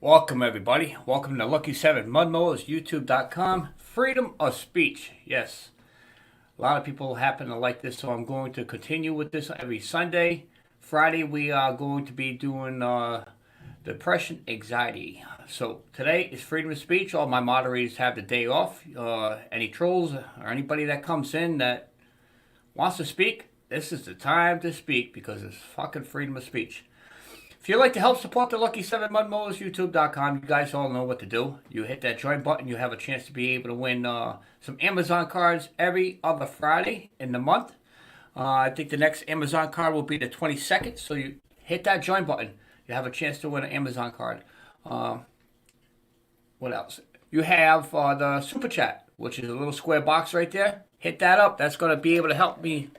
Welcome, everybody. Welcome to Lucky 7 Mud Mowers, YouTube.com. Freedom of speech. Yes. A lot of people happen to like this, so I'm going to continue with this every Sunday. Friday, we are going to be doing depression, anxiety. So today is freedom of speech. All my moderators have the day off. Any trolls or anybody that comes in that wants to speak, this is the time to speak because it's fucking freedom of speech. If you'd like to help support the Lucky 7 Mud Mowers, YouTube.com, you guys all know what to do. You hit that join button, you have a chance to be able to win some Amazon cards every other Friday in the month. I think the next Amazon card will be the 22nd, so you hit that join button. You have a chance to win an Amazon card. What else? You have the Super Chat, which is a little square box right there. Hit that up. That's going to be able to help me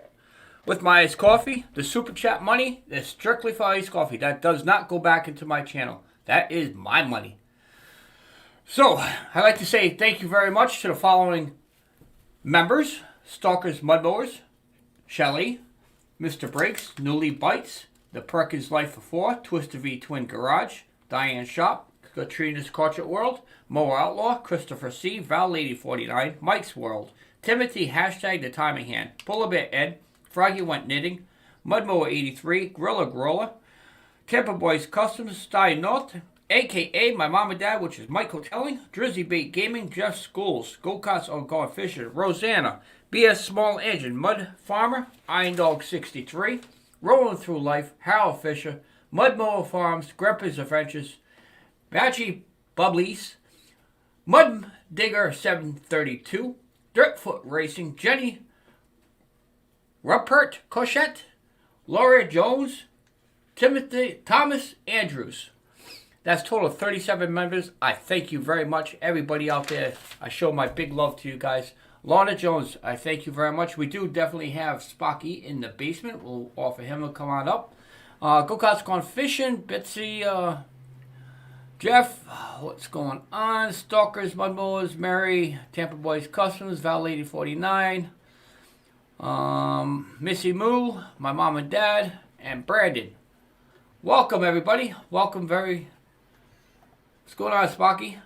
with my iced coffee. The Super Chat money is strictly for iced coffee. That does not go back into my channel. That is my money. So, I'd like to say thank you very much to the following members. Stalkers Mud Mowers, Shelly, Mr. Breaks, Newly Bites, The Perkins Life of 4, Twister V Twin Garage, Diane Shop, Katrina's Culture World, Mower Outlaw, Christopher C, Val Lady 49, Mike's World, Timothy, Hashtag The Timing Hand, Pull a Bit Ed, Froggy Went Knitting, Mudmower 83, Grilla Groller, Tampa Boys Customs, Stein North, a.k.a. my mom and dad, which is Michael Telling, Drizzy Bait Gaming, Jeff Schools, Go-Karts on Going Fishing, Rosanna, BS Small Engine, Mud Farmer, Iron Dog 63, Rolling Through Life, Harold Fisher, Mudmower Farms, Grandpa's Adventures, Matchy Bubblies, Mud Digger 732, Dirtfoot Racing, Jenny Rupert Cochette, Laura Jones, Timothy Thomas Andrews. That's total of 37 members. I thank you very much, everybody out there. I show my big love to you guys. Lorna Jones, I thank you very much. We do definitely have Spocky in the basement. We'll offer him to come on up. Go-Karts Gone Fishing, Bitsy, Jeff, what's going on? Stalkers, Mudmowers, Mary, Tampa Boys Customs, Val Lady 49. Missy Moo, my mom and dad, and Brandon. Welcome, everybody. Welcome, What's going on, Spocky?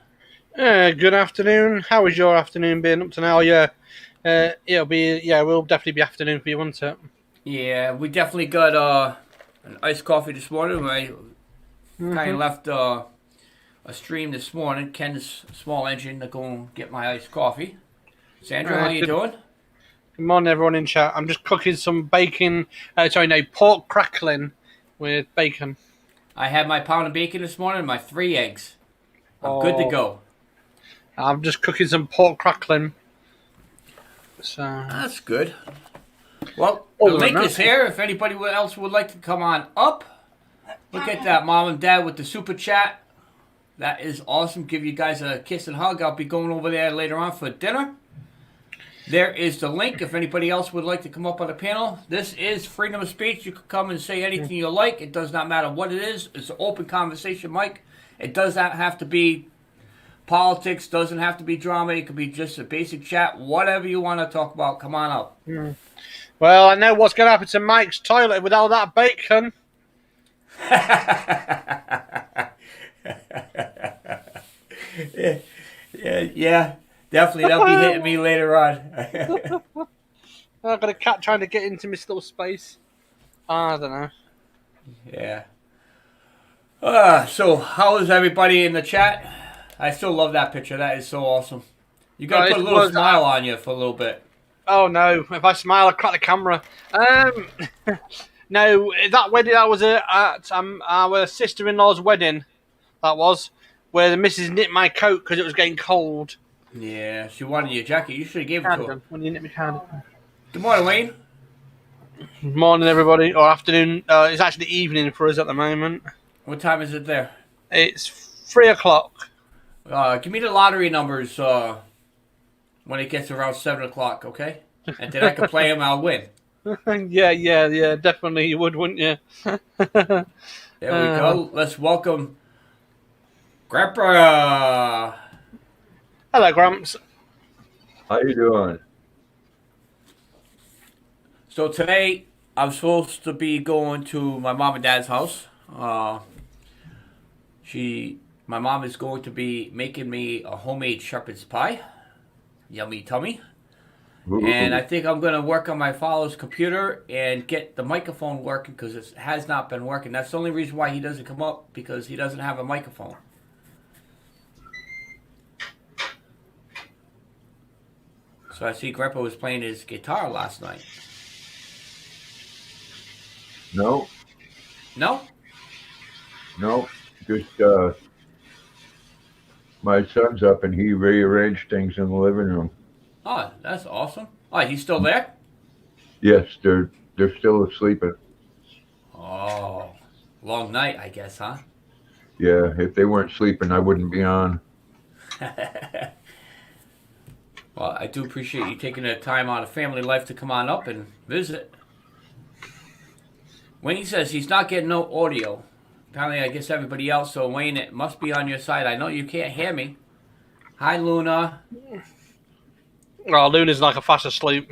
Good afternoon. How is your afternoon been up to now? We'll definitely be afternoon for you, won't it? Yeah, we definitely got an iced coffee this morning. I kind of left a stream this morning, Ken's Small Engine, to go and get my iced coffee. Sandra, how you doing? Good morning, everyone in chat. I'm just cooking some pork crackling with bacon. I had my pound of bacon this morning and my 3 eggs. I'm good to go. I'm just cooking some pork crackling. So that's good. Well, the link is here. If anybody else would like to come on up, look at that, mom and dad, with the super chat. That is awesome. Give you guys a kiss and hug. I'll be going over there later on for dinner. There is the link if anybody else would like to come up on the panel. This is freedom of speech. You can come and say anything you like. It does not matter what it is. It's an open conversation, Mike. It does not have to be politics. Doesn't have to be drama. It could be just a basic chat. Whatever you want to talk about, come on up. Well, I know what's going to happen to Mike's toilet with all that bacon. Yeah. Definitely, they'll be hitting me later on. I've got a cat trying to get into this little space. I don't know. Yeah. So, how is everybody in the chat? I still love that picture. That is so awesome. You got to put a little smile on you for a little bit. Oh, no. If I smile, I crack the camera. No, that wedding I was at our sister-in-law's wedding, that was, where the missus knit my coat because it was getting cold. Yeah, she wanted your jacket. You should have gave it to her. When you knit me cardigan. Good morning, Wayne. Good morning, everybody. Or afternoon. It's actually evening for us at the moment. What time is it there? It's 3 o'clock. Give me the lottery numbers when it gets around 7 o'clock, okay? And then I can play them, I'll win. Yeah. Definitely you would, wouldn't you? There we go. Let's welcome Grandpa. Hello, Gramps. How you doing? So today, I'm supposed to be going to my mom and dad's house. She My mom is going to be making me a homemade shepherd's pie. Yummy tummy. And I think I'm going to work on my father's computer and get the microphone working because it has not been working. That's the only reason why he doesn't come up, because he doesn't have a microphone. So I see Grandpa was playing his guitar last night. No, No? no. Just my son's up and he rearranged things in the living room. Oh, that's awesome. Oh, he's still there? Yes, they're still sleeping. Oh, long night, I guess, huh? Yeah, if they weren't sleeping, I wouldn't be on. Well, I do appreciate you taking the time out of family life to come on up and visit. Wayne says he's not getting no audio. Apparently, I guess everybody else. So, Wayne, it must be on your side. I know you can't hear me. Hi, Luna. Oh, Luna's like a fast asleep.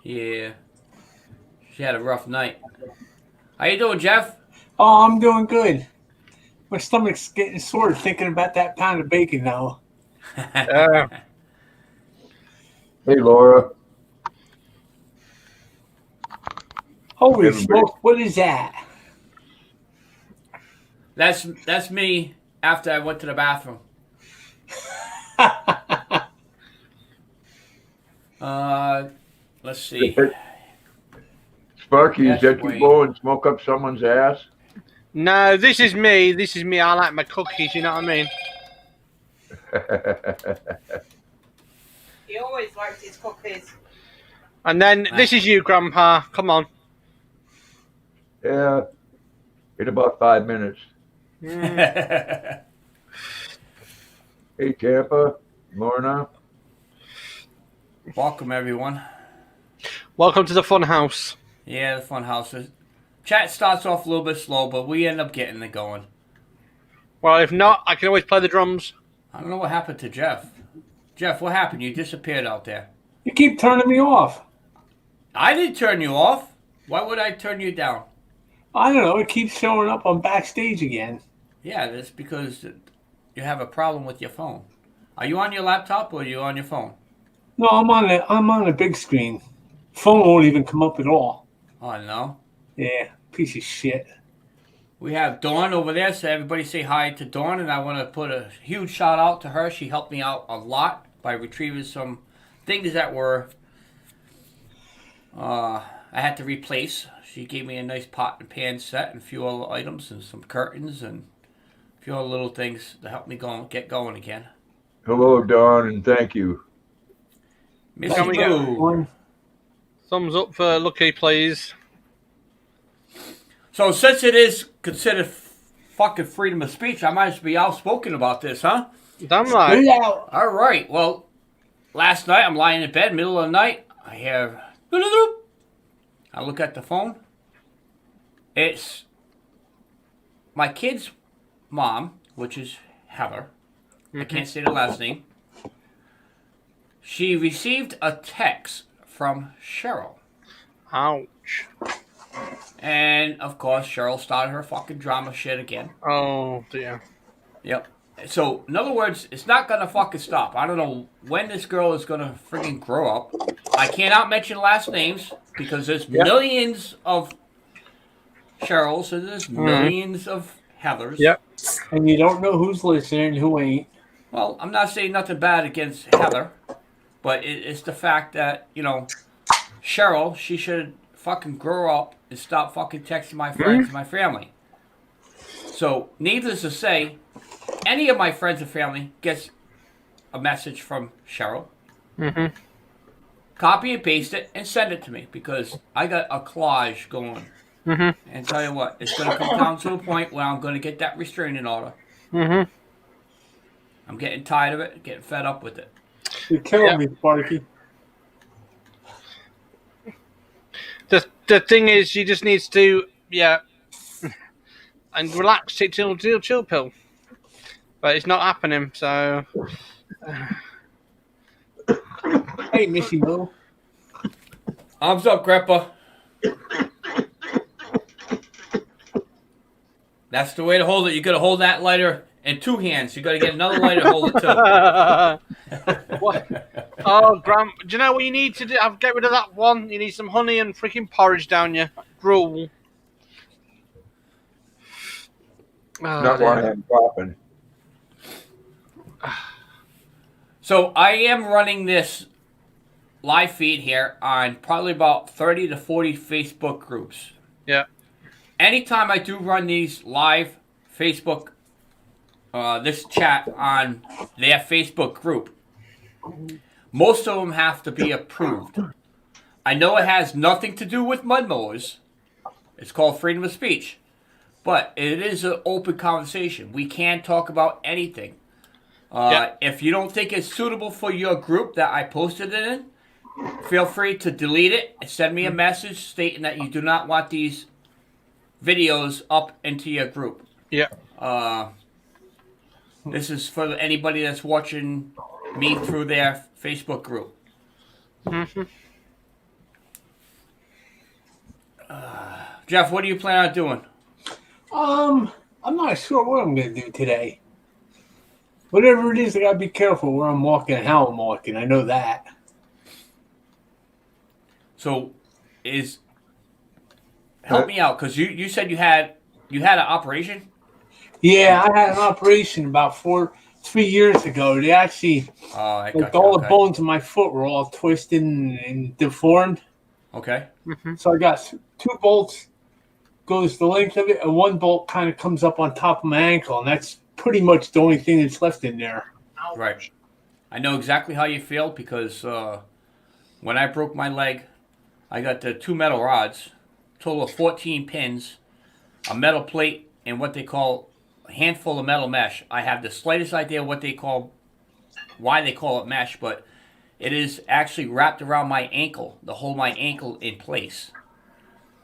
Yeah. She had a rough night. How you doing, Jeff? Oh, I'm doing good. My stomach's getting sore thinking about that pound of bacon now. Hey, Laura. Holy Everybody. smoke, what is that? That's me after I went to the bathroom. Let's see. Sparky, Yes, is that you Wayne. go and smoke up someone's ass? No, this is me. This is me. I like my cookies, you know what I mean? He always likes his cookies. And then this is you, Grandpa. Come on. Yeah, in about 5 minutes. Yeah, Hey, Tampa, Lorna. welcome, everyone. Welcome to the fun house. Yeah, the fun house. Chat starts off a little bit slow, but we end up getting it going. Well, if not, I can always play the drums. I don't know what happened to Jeff. Jeff, what happened? You disappeared out there. You keep turning me off. I didn't turn you off. Why would I turn you down? I don't know, it keeps showing up on backstage again. Yeah, that's because you have a problem with your phone. Are you on your laptop or are you on your phone? No, I'm on a big screen. Phone won't even come up at all. Oh, no. Yeah, piece of shit. We have Dawn over there, so everybody say hi to Dawn, and I want to put a huge shout out to her. She helped me out a lot by retrieving some things that were I had to replace. She gave me a nice pot and pan set and a few other items and some curtains and a few other little things to help me get going again. Hello, Don, and thank you. Missy Can we get Boo. One. Thumbs up for Lucky, please. So since it is considered fucking freedom of speech, I might as well be outspoken about this, huh? Damn Put right. it out. All right. Well, last night I'm lying in bed, middle of the night. I hear. I look at the phone. It's my kid's mom, which is Heather. I can't say the last name. She received a text from Cheryl. Ouch. And, of course, Cheryl started her fucking drama shit again. Oh, dear. Yep. So, in other words, it's not gonna fucking stop. I don't know when this girl is gonna freaking grow up. I cannot mention last names because there's millions of Cheryls and there's millions of Heathers. Yep. And you don't know who's listening and who ain't. Well, I'm not saying nothing bad against Heather, but it's the fact that, you know, Cheryl, she should fucking grow up and stop fucking texting my friends and my family. So, needless to say, any of my friends and family gets a message from Cheryl, copy and paste it, and send it to me because I got a collage going. And tell you what, it's going to come down to a point where I'm going to get that restraining order. I'm getting tired of it, getting fed up with it. You're killing me, Sparky. The thing is, she just needs to, and relax, take chill pill. But it's not happening, so. Hey, Missy Boo. Arms up, Grandpa. That's the way to hold it. You got to hold that lighter and 2 hands. You got to get another lighter to hold it too. What? Oh, Graham, do you know what you need to do? Get rid of that one. You need some honey and freaking porridge down your gruel. Oh, Not dear. while I'm popping. So I am running this live feed here on probably about 30 to 40 Facebook groups. Yeah. Anytime I do run these live Facebook, this chat on their Facebook group, most of them have to be approved. I know it has nothing to do with mud mowers. It's called freedom of speech. But it is an open conversation. We can talk about anything. If you don't think it's suitable for your group that I posted it in, feel free to delete it and send me a message stating that you do not want these videos up into your group. Yeah. This is for anybody that's watching me through their Facebook group. Jeff, what do you plan on doing? I'm not sure what I'm gonna do today. Whatever it is, I gotta be careful where I'm walking and how I'm walking. I know that. So, help me out, because you said you had an operation. Yeah, I had an operation about 3 years ago. They actually, I like, got you. all the Okay. bones in my foot were all twisted and deformed. Okay. So I got 2 bolts, goes the length of it, and 1 bolt kind of comes up on top of my ankle, and that's pretty much the only thing that's left in there. Right. I know exactly how you feel, because when I broke my leg, I got the 2 metal rods, total of 14 pins, a metal plate, and what they call a handful of metal mesh. I have the slightest idea why they call it mesh, but it is actually wrapped around my ankle to hold my ankle in place.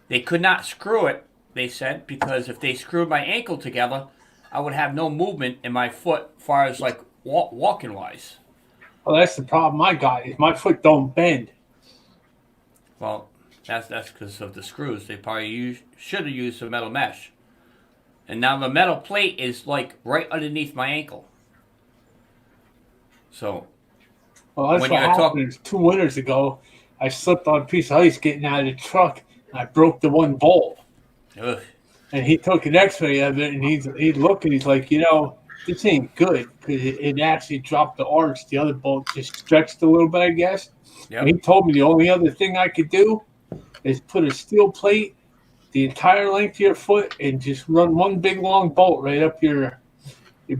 They could not screw it, they said, because if they screwed my ankle together, I would have no movement in my foot as far as like walking wise. Well, that's the problem I got, is my foot don't bend. Well, that's because of the screws. They probably should have used some metal mesh. And now the metal plate is like right underneath my ankle. So, Well, that's When what you're happened 2 winters ago. I slipped on a piece of ice getting out of the truck, and I broke the 1 bolt. ugh, And he took an x-ray of it, and he'd look, and he's like, this ain't good, because it actually dropped the arch. The other bolt just stretched a little bit, I guess. And he yep, told me the only other thing I could do is put a steel plate the entire length of your foot and just run 1 big long bolt right up your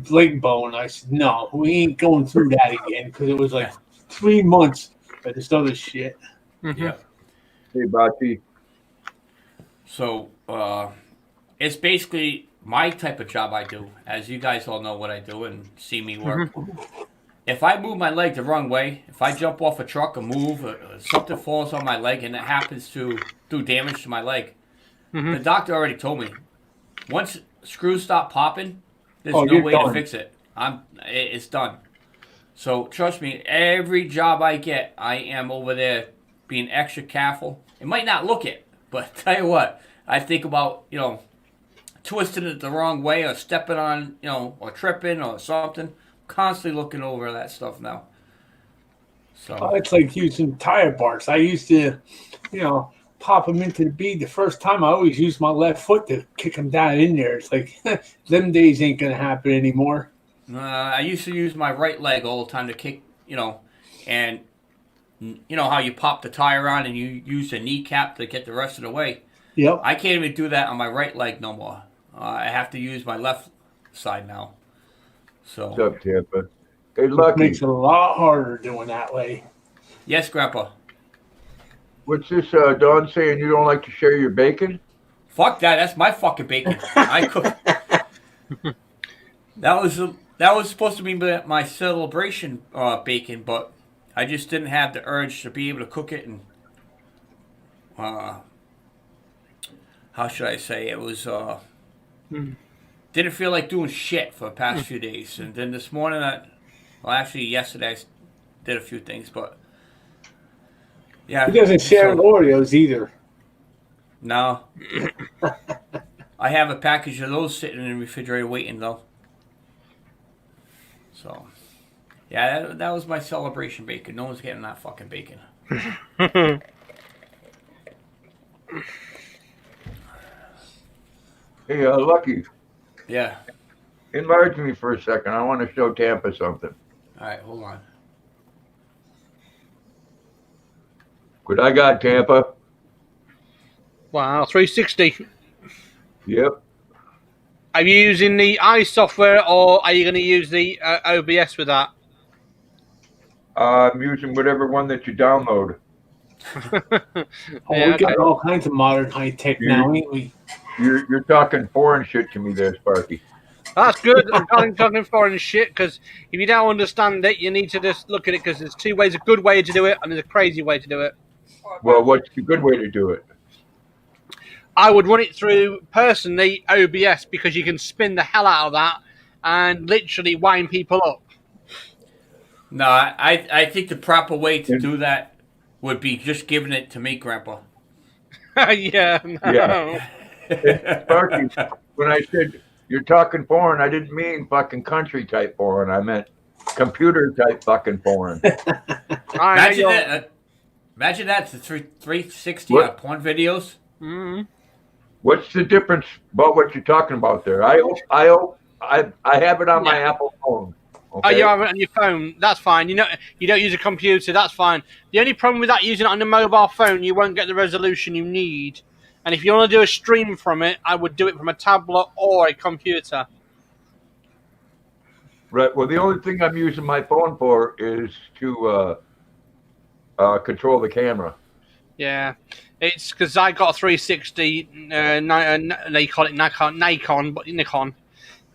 leg bone. I said, no, we ain't going through that again, because it was like 3 months of this other shit. yep. Hey, Bachi. So, it's basically my type of job I do. As you guys all know what I do and see me work. If I move my leg the wrong way, if I jump off a truck or move, or something falls on my leg and it happens to do damage to my leg, the doctor already told me, once screws stop popping, there's no you're way done. to fix it. It's done. So trust me, every job I get, I am over there being extra careful. It might not look it, but tell you what, I think about, twisting it the wrong way or stepping on, or tripping or something. Constantly looking over that stuff now. So It's like using tire barks. I used to, pop them into the bead. The first time I always used my left foot to kick them down in there. It's like, them days ain't going to happen anymore. I used to use my right leg all the time to kick, and you know how you pop the tire on and you use the kneecap to get the rest of the way. Yep. I can't even do that on my right leg no more. I have to use my left side now. What's So up, Tampa? Hey, It Lucky. makes it a lot harder doing that way. yes, Grandpa. What's this, Don saying you don't like to share your bacon? Fuck that. That's my fucking bacon. I cook. That was supposed to be my celebration bacon, but I just didn't have the urge to be able to cook it, and how should I say, it was didn't feel like doing shit for the past few days, and then this morning, actually yesterday I did a few things, but yeah, He doesn't share so- Oreos either. No. I have a package of those sitting in the refrigerator waiting though. So, yeah, that was my celebration bacon. No one's getting that fucking bacon. Hey, Lucky, Yeah. enlarge me for a second. I want to show Tampa something. All right, hold on. Good, I got Tampa. Wow, 360. Yep. Are you using the software or are you going to use the OBS with that? I'm using whatever one that you download. Oh, Yeah, we got all kinds of modern high tech now, ain't we? You're talking foreign shit to me there, Sparky. that's good. I'm talking foreign shit because if you don't understand it, you need to just look at it because there's two ways: a good way to do it and there's a crazy way to do it. Well, what's the good way to do it? I would run it through personally OBS because you can spin the hell out of that and literally wind people up. No, I think the proper way to do that would be just giving it to me, Grandpa. Yeah, no. Yeah. Sparky, when I said you're talking foreign, I didn't mean fucking country type foreign. I meant computer type fucking foreign. Imagine that to 360 What? on porn videos. Mm-hmm. What's the difference about what you're talking about there? I have it on my Apple phone. Okay? Oh, you have it on your phone. That's fine. You don't use a computer. That's fine. The only problem with that, using it on a mobile phone, you won't get the resolution you need. And if you want to do a stream from it, I would do it from a tablet or a computer. Right. Well, the only thing I'm using my phone for is to control the camera. Yeah, it's because I got a 360. They call it Nikon, but Nikon,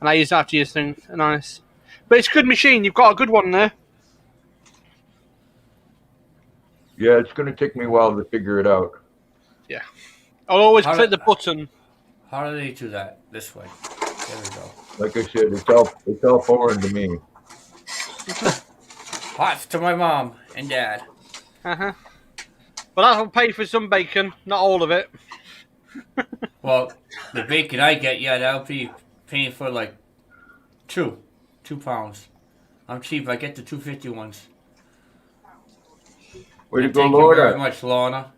and I use that to use things. Nice, but it's a good machine. You've got a good one there. Yeah, it's going to take me a while to figure it out. Yeah, I'll always click the button. How do they do that? This way. There we go. Like I said, it's all foreign to me. Pots to my mom and dad. Uh-huh. But that'll pay for some bacon, not all of it. Well, the bacon I get, yeah, that'll be paying for like 2 pounds. I'm cheap. I get the 250 ones. Way to And go, thank you Lord. very much, Lorna.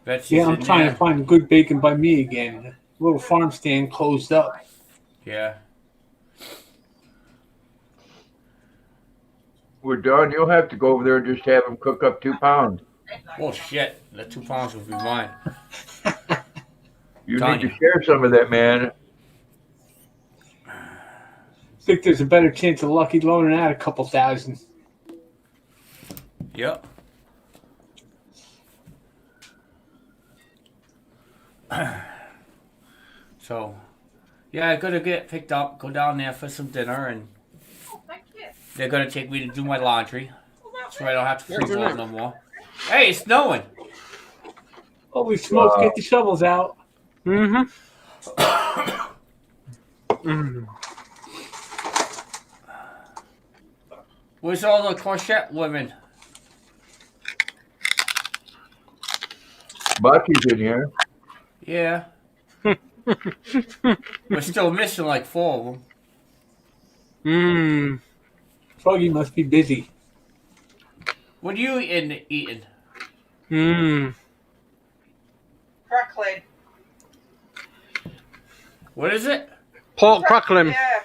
Betsy's Yeah, I'm in trying there. to find good bacon by me again. Little farm stand closed up. Yeah. We're done. You'll have to go over there and just have them cook up 2 pounds. Oh shit! The 2 pounds will be mine. You Tanya. need to share some of that, man. Think there's a better chance of Lucky loaning out a couple thousand. Yep. So, yeah, I gotta get picked up, go down there for some dinner, and they're gonna take me to do my laundry, so I don't have to free roll no more. Hey, it's snowing. Holy smokes, get the shovels out. Mm-hmm. Where's all the crochet women? Bucky's in here. Yeah. We're still missing like 4 of them. Mmm. Froggy must be busy. What are you eating? Mmm. Crackling. What is it? Pork crackling. Yeah.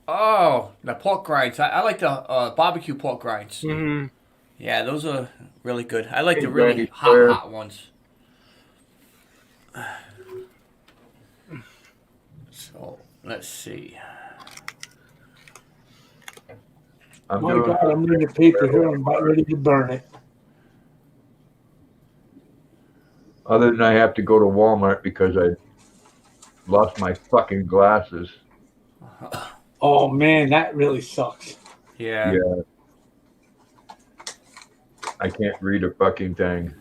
Oh, the pork grinds. I like the barbecue pork grinds. Mm-hmm. Yeah, those are really good. I like the Hey, really Granny, hot, sir. hot ones. So, let's see. I'm My doing. God, I'm reading the paper here. I'm about ready to burn it. Other than I have to go to Walmart because I lost my fucking glasses. Oh, man, that really sucks. Yeah. Yeah. I can't read a fucking thing.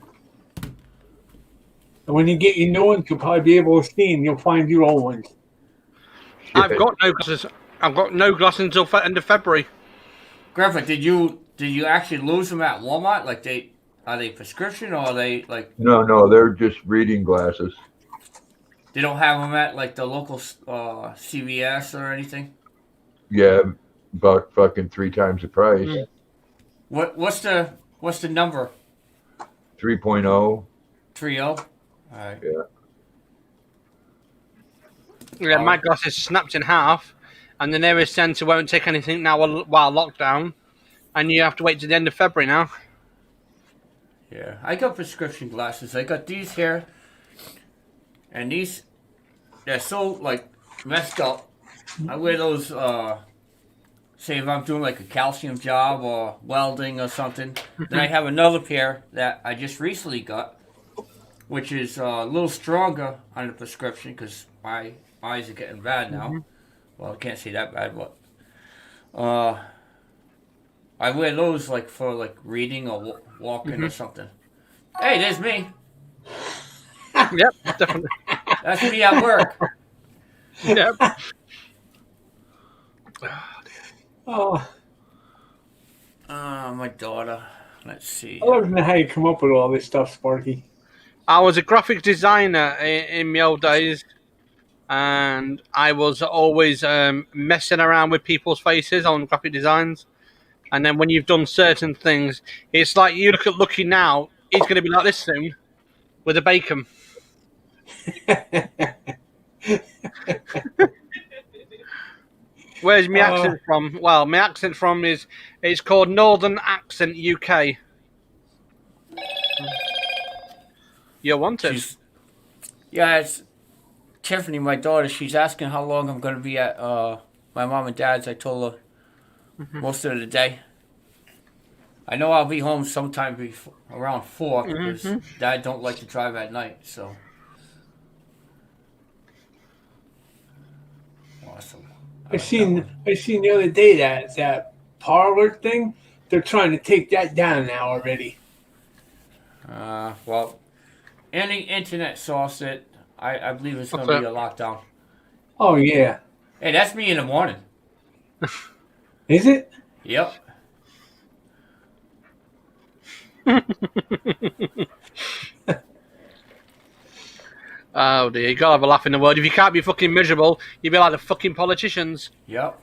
And when you get your new ones, you'll probably be able to see them. You'll find your old ones. I've got no glasses. I've got no glasses until end of February. Grandpa, did you actually lose them at Walmart? Like are they prescription or are they like? No, they're just reading glasses. They don't have them at like the local CVS or anything. Yeah, about fucking 3 times the price. Mm. What's the number? 3.0. 30. All right. Yeah, my glass is snapped in half, and the nearest centre won't take anything now while lockdown, and you have to wait to the end of February now. Yeah, I got prescription glasses. I got these here, and these they're so like messed up. I wear those. Say if I'm doing like a calcium job or welding or something. Then I have another pair that I just recently got, which is a little stronger on the prescription because my eyes are getting bad now. Well, I can't say that bad, but I wear those like for like reading or walking or something. Hey, there's me. Yep, definitely. That's me at work. Yep. Oh, My daughter. Let's see. I don't know how you come up with all this stuff, Sparky. I was a graphic designer in my old days, and I was always messing around with people's faces on graphic designs. And then when you've done certain things, it's like you look at Lucky now, he's going to be like this soon with a bacon. Where's my accent from? Well, my accent from is it's called Northern Accent UK. You're wanted. Yeah, it's Tiffany, my daughter. She's asking how long I'm going to be at my mom and dad's. I told her most of the day. I know I'll be home sometime around 4 because Dad don't like to drive at night. So awesome. I seen the other day that parlor thing. They're trying to take that down now already. Well, any internet source that I believe it's going to be a lockdown. Oh yeah, Hey, that's me in the morning. is it? Yep. Oh dear, you gotta have a laugh in the world. If you can't be fucking miserable, you'd be like the fucking politicians. Yep.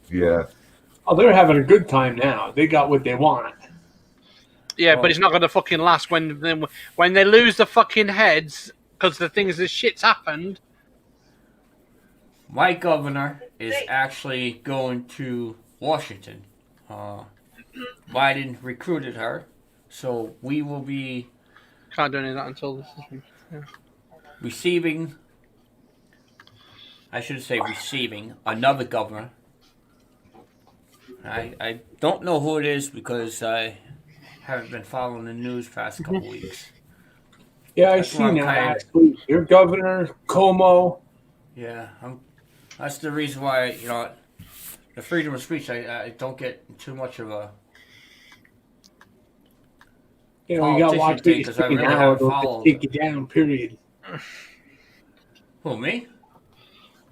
Yeah. Oh, they're having a good time now. They got what they want. Yeah, but it's not gonna fucking last when they lose the fucking heads because the things that shit's happened. My governor is actually going to Washington. Biden recruited her, so we will be Can't do any of that until this is. Yeah. receiving. I should say receiving another governor. I don't know who it is because I haven't been following the news past couple weeks. Yeah, I That's why seen I'm that kinda- last week. Your governor, Como. Yeah, that's the reason why the freedom of speech. I don't get too much of a You know, you got to watch what Politician you thing, 'cause I say really now. haven't It'll followed take you down. Period. who me.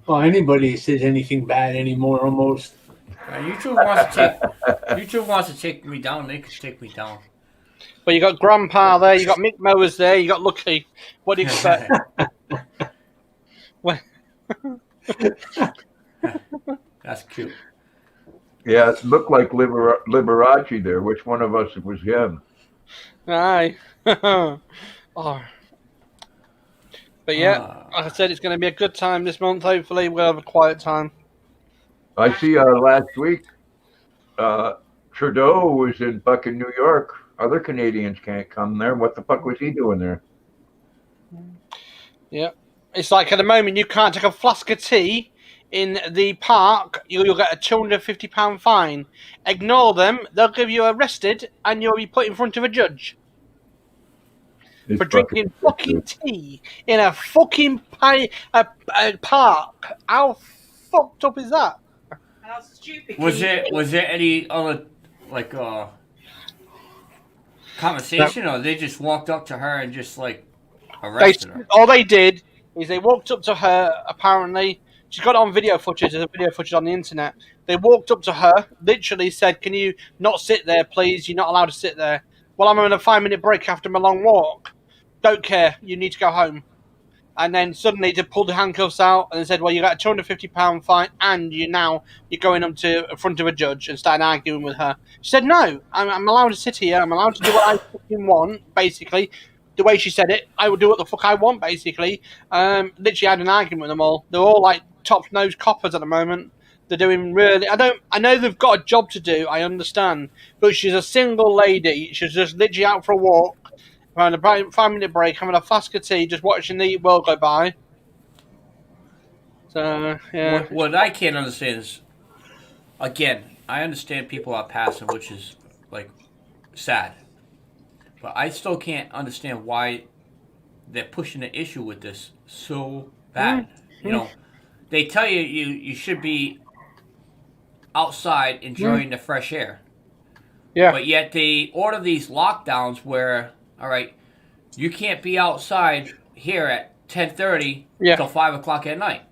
Well, anybody says anything bad anymore, almost. YouTube wants to take me down. They can take me down. But you got Grandpa there, you got Mick Mowers there, you got Lucky. What do you expect? What? That's cute. Yeah, it looked like Liberace there. Which one of us was him? Aye. Oh. But yeah, like I said, it's going to be a good time this month. Hopefully, we'll have a quiet time. I see last week Trudeau was in fucking New York. Other Canadians can't come there. What the fuck was he doing there? Yeah. It's like at the moment, you can't take a flask of tea in the park, you'll get a £250 fine. Ignore them, they'll give you arrested and you'll be put in front of a judge. For drinking fucking tea in a fucking park. How fucked up is that? How stupid. Was there any other conversation, or they just walked up to her and just arrested her? All they did is they walked up to her. Apparently, she's got it on video footage. There's a video footage on the internet. They walked up to her, literally said, "Can you not sit there, please? You're not allowed to sit there." Well, I'm on a 5-minute break after my long walk. Don't care. You need to go home. and then suddenly they pulled the handcuffs out and said, "Well, you got a £250 fine, and you're going up to in front of a judge," and started arguing with her. She said, "No, I'm allowed to sit here. I'm allowed to do what I fucking want." Basically, the way she said it, I would do what the fuck I want. Basically, literally had an argument with them all. They're all like top-nosed coppers at the moment. They're doing really. I know they've got a job to do. I understand, but she's a single lady. She's just literally out for a walk. Around a 5-minute break, having a flask of tea, just watching the world go by. So, yeah. What I can't understand is, again, I understand people are passive, which is, like, sad. But I still can't understand why they're pushing the issue with this so bad. You know, they tell you should be outside enjoying the fresh air. Yeah. But yet they order these lockdowns where, all right, you can't be outside here at 10:30 till 5 o'clock at night.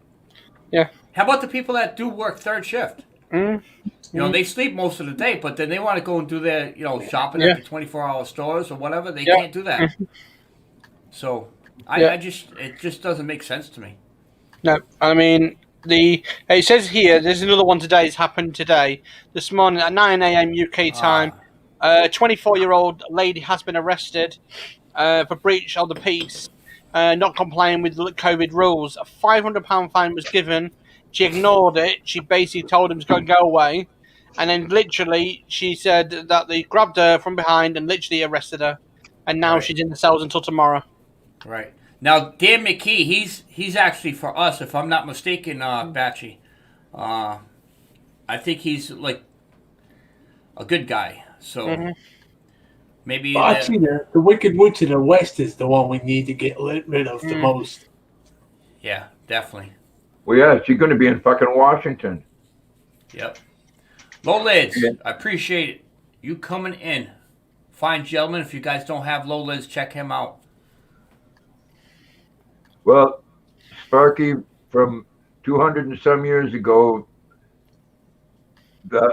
Yeah. How about the people that do work third shift? You know, they sleep most of the day, but then they want to go and do their, shopping at the 24-hour stores or whatever. They can't do that. So, it just doesn't make sense to me. No, I mean, it says here, there's another one today, it's happened today. This morning at 9 a.m. UK time, a 24-year-old lady has been arrested for breach of the peace, not complying with the COVID rules. A £500 fine was given. She ignored it. She basically told him to go away. And then literally, she said that they grabbed her from behind and literally arrested her. And now she's in the cells until tomorrow. Right. Now, Dan McKee, he's actually for us, if I'm not mistaken, Batchy. I think he's like a good guy. So maybe. Actually, the Wicked Witch of the West is the one we need to get rid of the most. Yeah, definitely. Well, yeah, she's going to be in fucking Washington. Yep. Low lids, I appreciate you coming in. Fine gentleman. If you guys don't have low lids, check him out. Well, Sparky, from 200 and some years ago,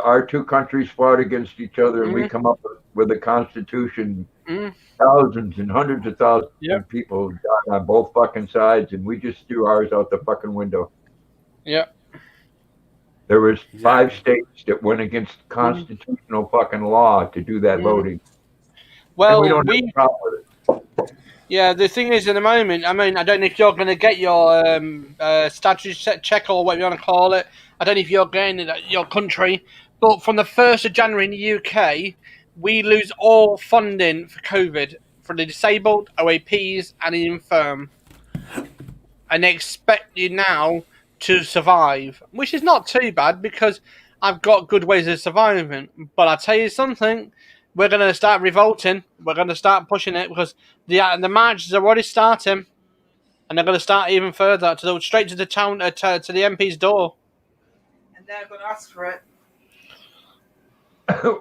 our two countries fought against each other, and we come up with a constitution. Thousands and hundreds of thousands of people died on both fucking sides, and we just threw ours out the fucking window. Yeah. There was 5 states that went against constitutional fucking law to do that voting. Well, and we don't have a problem with it. Yeah, the thing is, in the moment, I mean, I don't know if you're going to get your status check or what you want to call it. I don't know if you're getting it at your country, but from the 1st of January in the UK, we lose all funding for COVID for the disabled, OAPs, and the infirm. And they expect you now to survive, which is not too bad because I've got good ways of surviving. But I'll tell you something, we're going to start revolting. We're going to start pushing it because the marches are already starting, and they're going to start even further straight to the town to the MP's door. And they're going to ask for it.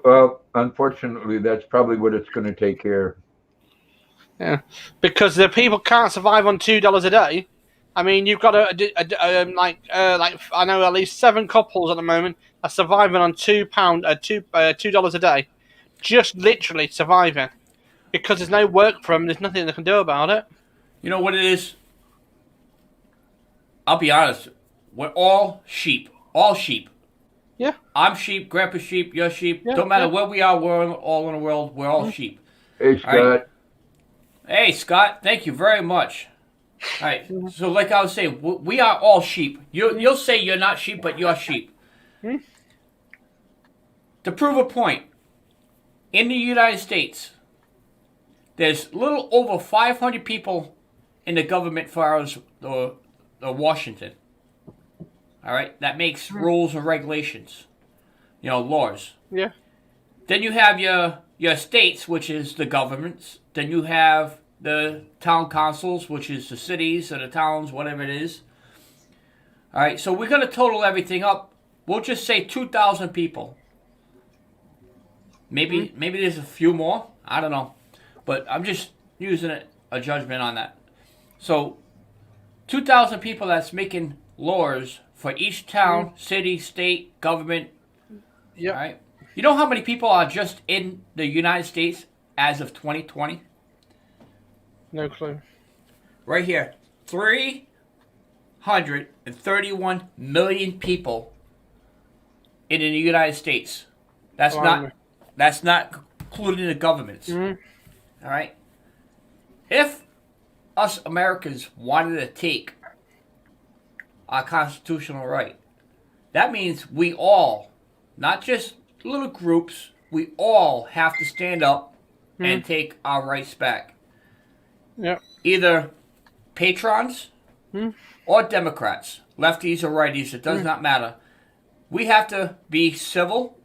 Well, unfortunately, that's probably what it's going to take care. Yeah, because the people can't survive on $2 a day. I mean, you've got like I know at least 7 couples at the moment are surviving on $2 a day, just literally surviving because there's no work for them. There's nothing they can do about it. You know what it is? I'll be honest. We're all sheep. All sheep. Yeah. I'm sheep. Grandpa's sheep. You're sheep. Don't matter where we are. We're all in the world. We're all sheep. Hey, Scott. Right? Hey, Scott. Thank you very much. All right. So, like I was saying, we are all sheep. You'll say you're not sheep, but you're sheep. To prove a point, in the United States, there's a little over 500 people in the government for us, the Washington. All right, that makes rules and regulations, laws. Yeah. Then you have your states, which is the governments. Then you have the town councils, which is the cities or the towns, whatever it is. All right, so we're going to total everything up. We'll just say 2,000 people. Maybe there's a few more. I don't know. But I'm just using a judgment on that. So 2,000 people that's making laws for each town, city, state, government. Yeah. All right. You know how many people are just in the United States as of 2020? No clue. Right here. 331 million people in the United States. That's not including the governments. Mm. All right. If us Americans wanted to take our constitutional right, that means we all, not just little groups, we all have to stand up and take our rights back. Yep. Either patrons or Democrats, lefties or righties, it does not matter. We have to be civil.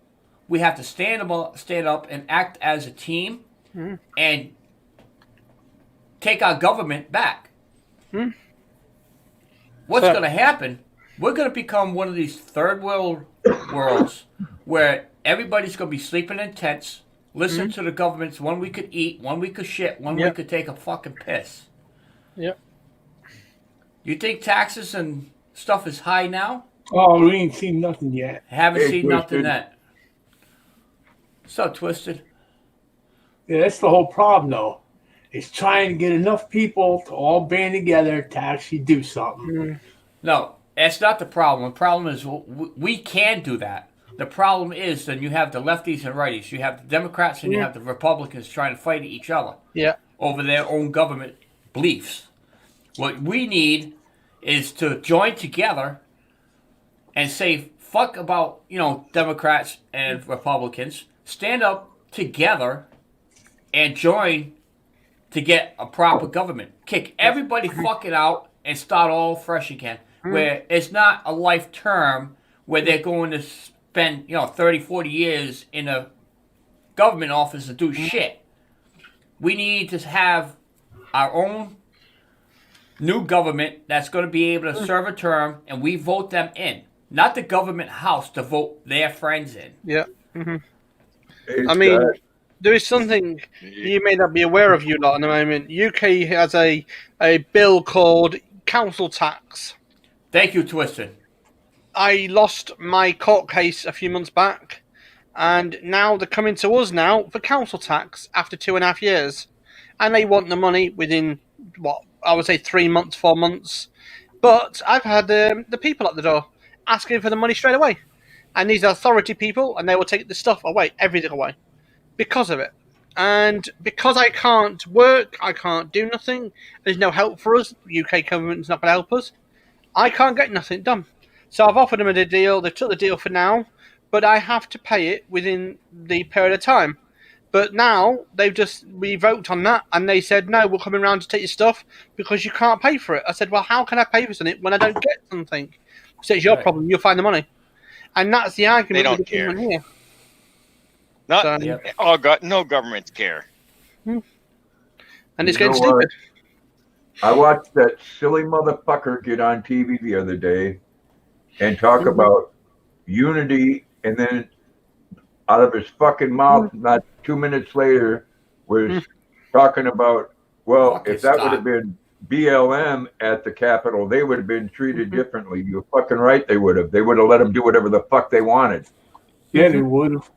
We have to stand up and act as a team and take our government back. What's going to happen? We're going to become one of these third world worlds where everybody's going to be sleeping in tents, listen to the governments when we could eat, when we could shit, when we could take a fucking piss. Yep. You think taxes and stuff is high now? Oh, we ain't seen nothing yet. Haven't seen Twisted. nothing yet. So Twisted. Yeah, that's the whole problem, though. It's trying to get enough people to all band together to actually do something. No, that's not the problem. The problem is we can do that. The problem is then you have the lefties and righties. You have the Democrats and you have the Republicans trying to fight each other over their own government beliefs. What we need is to join together and say, fuck about, Democrats and Republicans. Stand up together and join to get a proper government. Kick everybody fucking out and start all fresh again. Where it's not a life term where they're going to spend, 30, 40 years in a government office to do shit. We need to have our own new government that's going to be able to serve a term, and we vote them in. Not the government house to vote their friends in. Yeah. I mean, there is something you may not be aware of, you lot, at the moment. UK has a bill called council tax. Thank you, Twisted. I lost my court case a few months back, and now they're coming to us now for council tax after 2.5 years. And they want the money within, I would say 3 months, 4 months. But I've had the people at the door asking for the money straight away. And these are authority people, and they will take the stuff away, everything away, because of it. And because I can't work, I can't do nothing, there's no help for us, the UK government's not going to help us, I can't get nothing done. So I've offered them a deal, they took the deal for now, but I have to pay it within the period of time. But now they've just revoked on that, and they said, no, we're coming around to take your stuff because you can't pay for it. I said, well, how can I pay for something when I don't get something? So it's your problem, you'll find the money. And that's the argument. They don't care. Here. No governments care. And it's getting stupid. I watched that silly motherfucker get on TV the other day and talk about unity, and then out of his fucking mouth, not 2 minutes later, was talking about, well, if that would have been BLM at the Capitol, they would have been treated differently. You're fucking right, they would have. They would have let them do whatever the fuck they wanted. Yeah, they would have.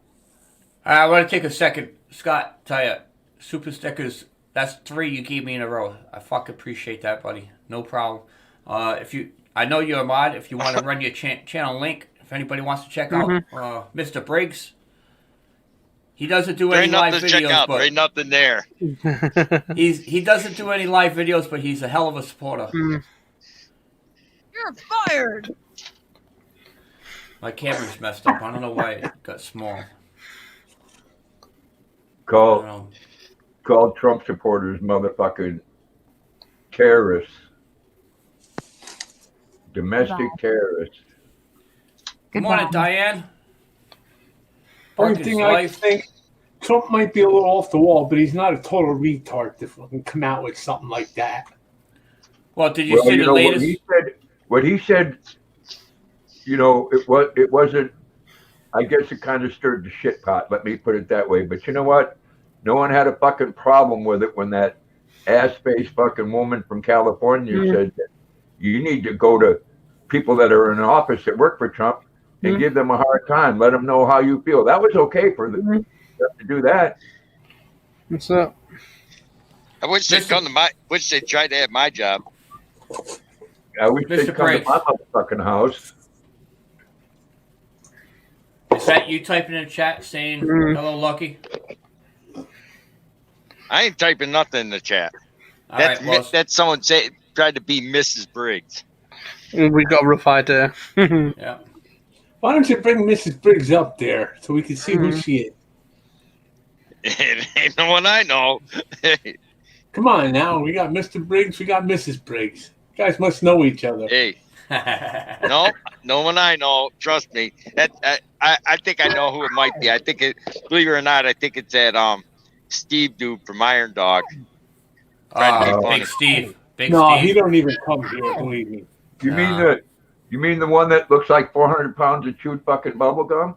I want to take a second, Scott, tell you, super stickers, that's 3 you gave me in a row. I fucking appreciate that, buddy. No problem. I know you're a mod. If you want to run your channel link, if anybody wants to check out Mr. Briggs, he doesn't do any live videos, but there ain't nothing there. he doesn't do any live videos, but he's a hell of a supporter. You're fired. My camera's messed up. I don't know why it got small. Call Trump supporters motherfucking terrorists. Domestic terrorists. Good morning, Diane. Only thing I think, Trump might be a little off the wall, but he's not a total retard to fucking come out with something like that. Well, did you see the latest? What he said, it wasn't, I guess it kind of stirred the shit pot, let me put it that way. But you know what? No one had a fucking problem with it when that ass-faced fucking woman from California said that you need to go to people that are in office that work for Trump and give them a hard time. Let them know how you feel. That was okay for them to do that. What's up? I wish they'd come to wish they'd try to have my job. I wish Mr. they'd come to Briggs. my motherfucking house. Is that you typing in the chat saying hello, Lucky? I ain't typing nothing in the chat. All right, well, That's someone tried to be Mrs. Briggs. We got a rough idea. yeah. Why don't you bring Mrs. Briggs up there so we can see who she is? It ain't no one I know. Come on now. We got Mr. Briggs. We got Mrs. Briggs. You guys must know each other. Hey, no one I know. Trust me. I think I know who it might be. I think believe it or not, I think it's that Steve dude from Iron Dog. Trying to be funny. Big Steve. No, he don't even come here, believe me. You mean the one that looks like 400 pounds of chewed fucking bubble gum?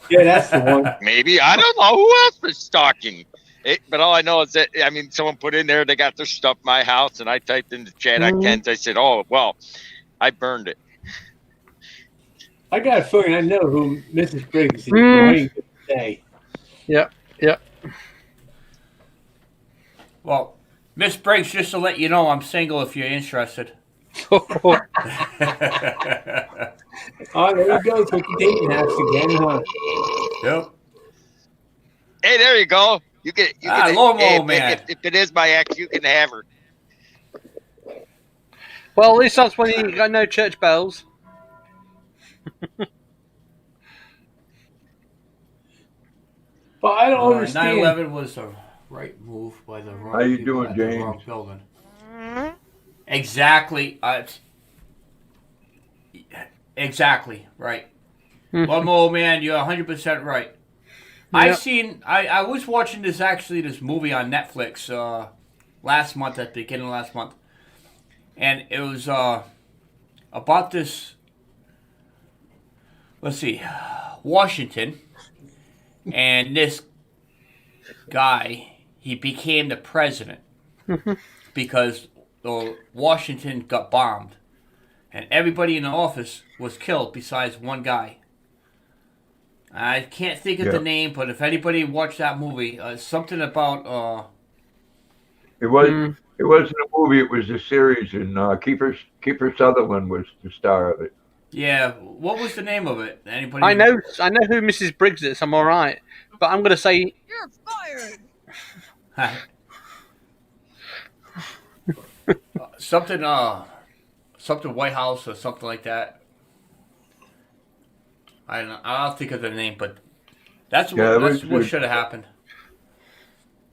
Yeah, that's the one. Maybe. I don't know who else was stalking. But all I know is that, I mean, someone put in there, they got their stuff in my house, and I typed in the chat at Ken's. I said, oh, well, I burned it. I got a feeling I know who Mrs. Briggs is going to say. Yep. Well, Miss Briggs, just to let you know, I'm single if you're interested. Oh, there you go. It's like the dating apps again, huh? Yep. Hey, there you go. You can. Lawnmower man. If it is my ex, you can have her. Well, at least that's when you got no church bells. But I don't understand. 9/11 was the right move by the wrong How you people doing, at the James? wrong building. Exactly. Exactly right. Lawnmower man, you're 100% right. Yep. I was watching this movie on Netflix last month, at the beginning of last month, and it was about this. Let's see, Washington, and this guy, he became the president because Washington got bombed, and everybody in the office was killed besides one guy. I can't think of the name, but if anybody watched that movie, something about It wasn't a movie. It was a series, and Kiefer Sutherland was the star of it. yeah, what was the name of it? Anybody? I know who Mrs. Briggs is. I'm all right, but I'm going to say You're fired. something White House or something like that. I don't know. I'll think of the name, but that's what should have happened.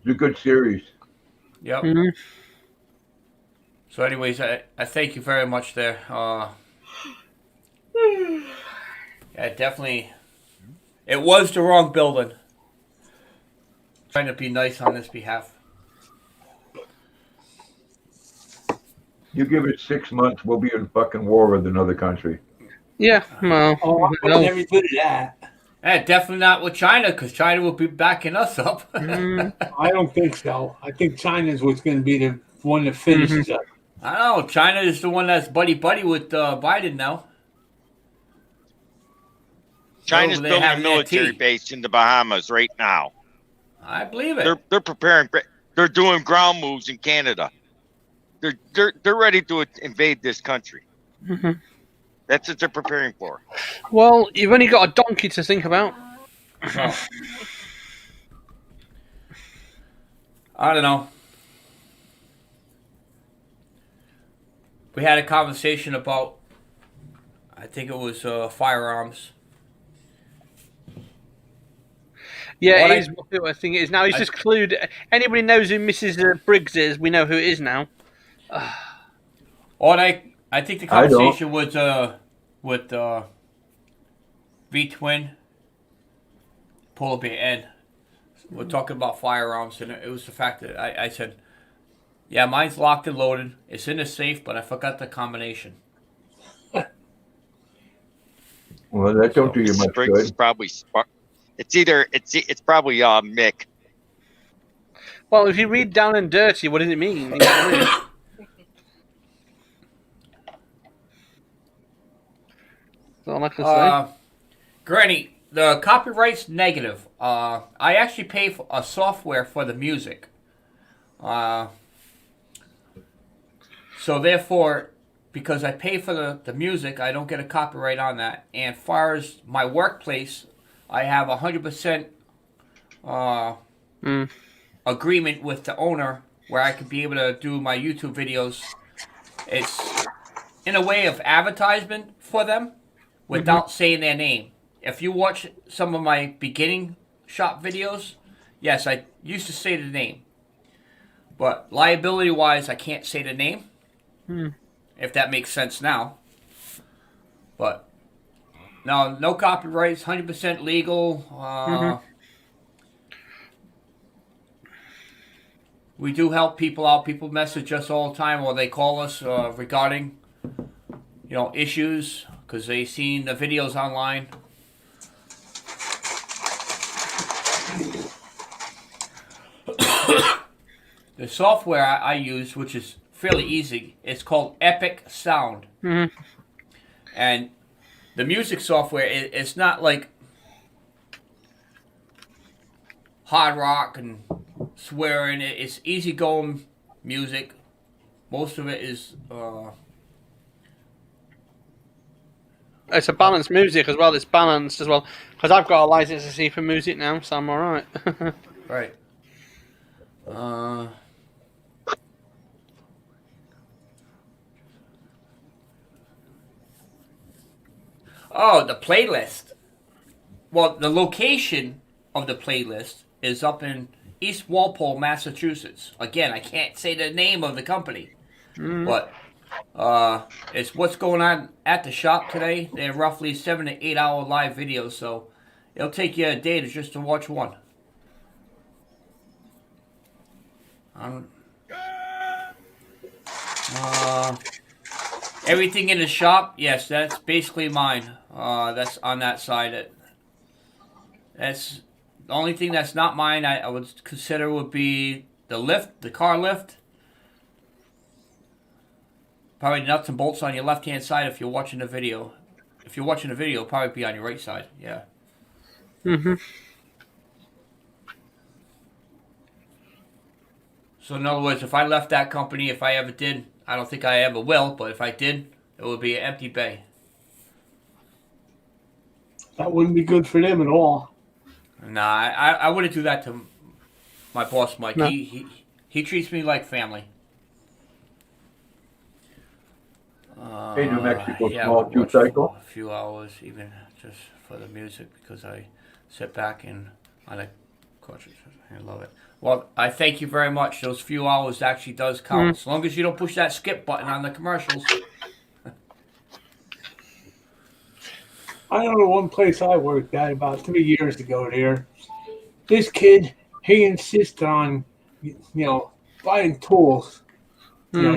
It's a good series. Yep. So, anyways, I thank you very much there. Yeah, definitely. It was the wrong building. Trying to be nice on this behalf. You give it 6 months, we'll be in fucking war with another country. yeah. Well, I never did that. Definitely not with China, because China will be backing us up. I don't think so. I think China's what's going to be the one that finishes up. I don't know. China is the one that's buddy-buddy with Biden now. China's So they building have a that military tea. base in the Bahamas right now. I believe it. They're preparing. They're doing ground moves in Canada. They're ready to invade this country. That's what they're preparing for. Well, you've only got a donkey to think about. Well, I don't know. We had a conversation about, I think it was firearms. Yeah, it is what I think it is now. He's just clued. Anybody knows who Mrs. Briggs is? We know who it is now. I think the conversation was with V-Twin, Polar Bear Ed. We're talking about firearms, and it was the fact that I said, yeah, mine's locked and loaded. It's in the safe, but I forgot the combination. Well, that don't do you much Briggs good. is probably it's probably Mick. Well, if you read down and dirty, what does it mean? You know what I mean? That's all I can say. Granny, the copyright's negative. I actually pay for a software for the music. So therefore, because I pay for the music, I don't get a copyright on that. And as far as my workplace, I have 100% agreement with the owner where I could be able to do my YouTube videos. It's in a way of advertisement for them without saying their name. If you watch some of my beginning shop videos, yes, I used to say the name. But liability-wise, I can't say the name. If that makes sense now. But no copyrights, 100% legal. We do help people out. People message us all the time, or they call us regarding, issues because they seen the videos online. The software I use, which is fairly easy, it's called Epic Sound. And the music software, it's not like hard rock and swearing. It's easygoing music. Most of it is... It's a balanced music as well. It's balanced as well. Because I've got a license to see for music now, so I'm alright. Right. Oh, the playlist. Well, the location of the playlist is up in East Walpole, Massachusetts. Again, I can't say the name of the company. But it's what's going on at the shop today. They're roughly 7 to 8 hour live videos, so it'll take you a day just to watch one. Everything in the shop, yes, that's basically mine. That's on that side. That's the only thing that's not mine. I would consider would be the lift, the car lift. Probably nuts and bolts on your left-hand side if you're watching the video. If you're watching the video, it'll probably be on your right side. Yeah. So in other words, if I left that company, if I ever did, I don't think I ever will, but if I did, it would be an empty bay. That wouldn't be good for them at all. Nah, I wouldn't do that to my boss, Mike. No. He treats me like family. Hey, New Mexico yeah, small we'll two watch cycle. a few hours, even just for the music, because I sit back and on a cartridge. I love it. Well, I thank you very much. Those few hours actually does count. As long as you don't push that skip button on the commercials. I know one place I worked at about 3 years ago there. This kid, he insisted on, buying tools,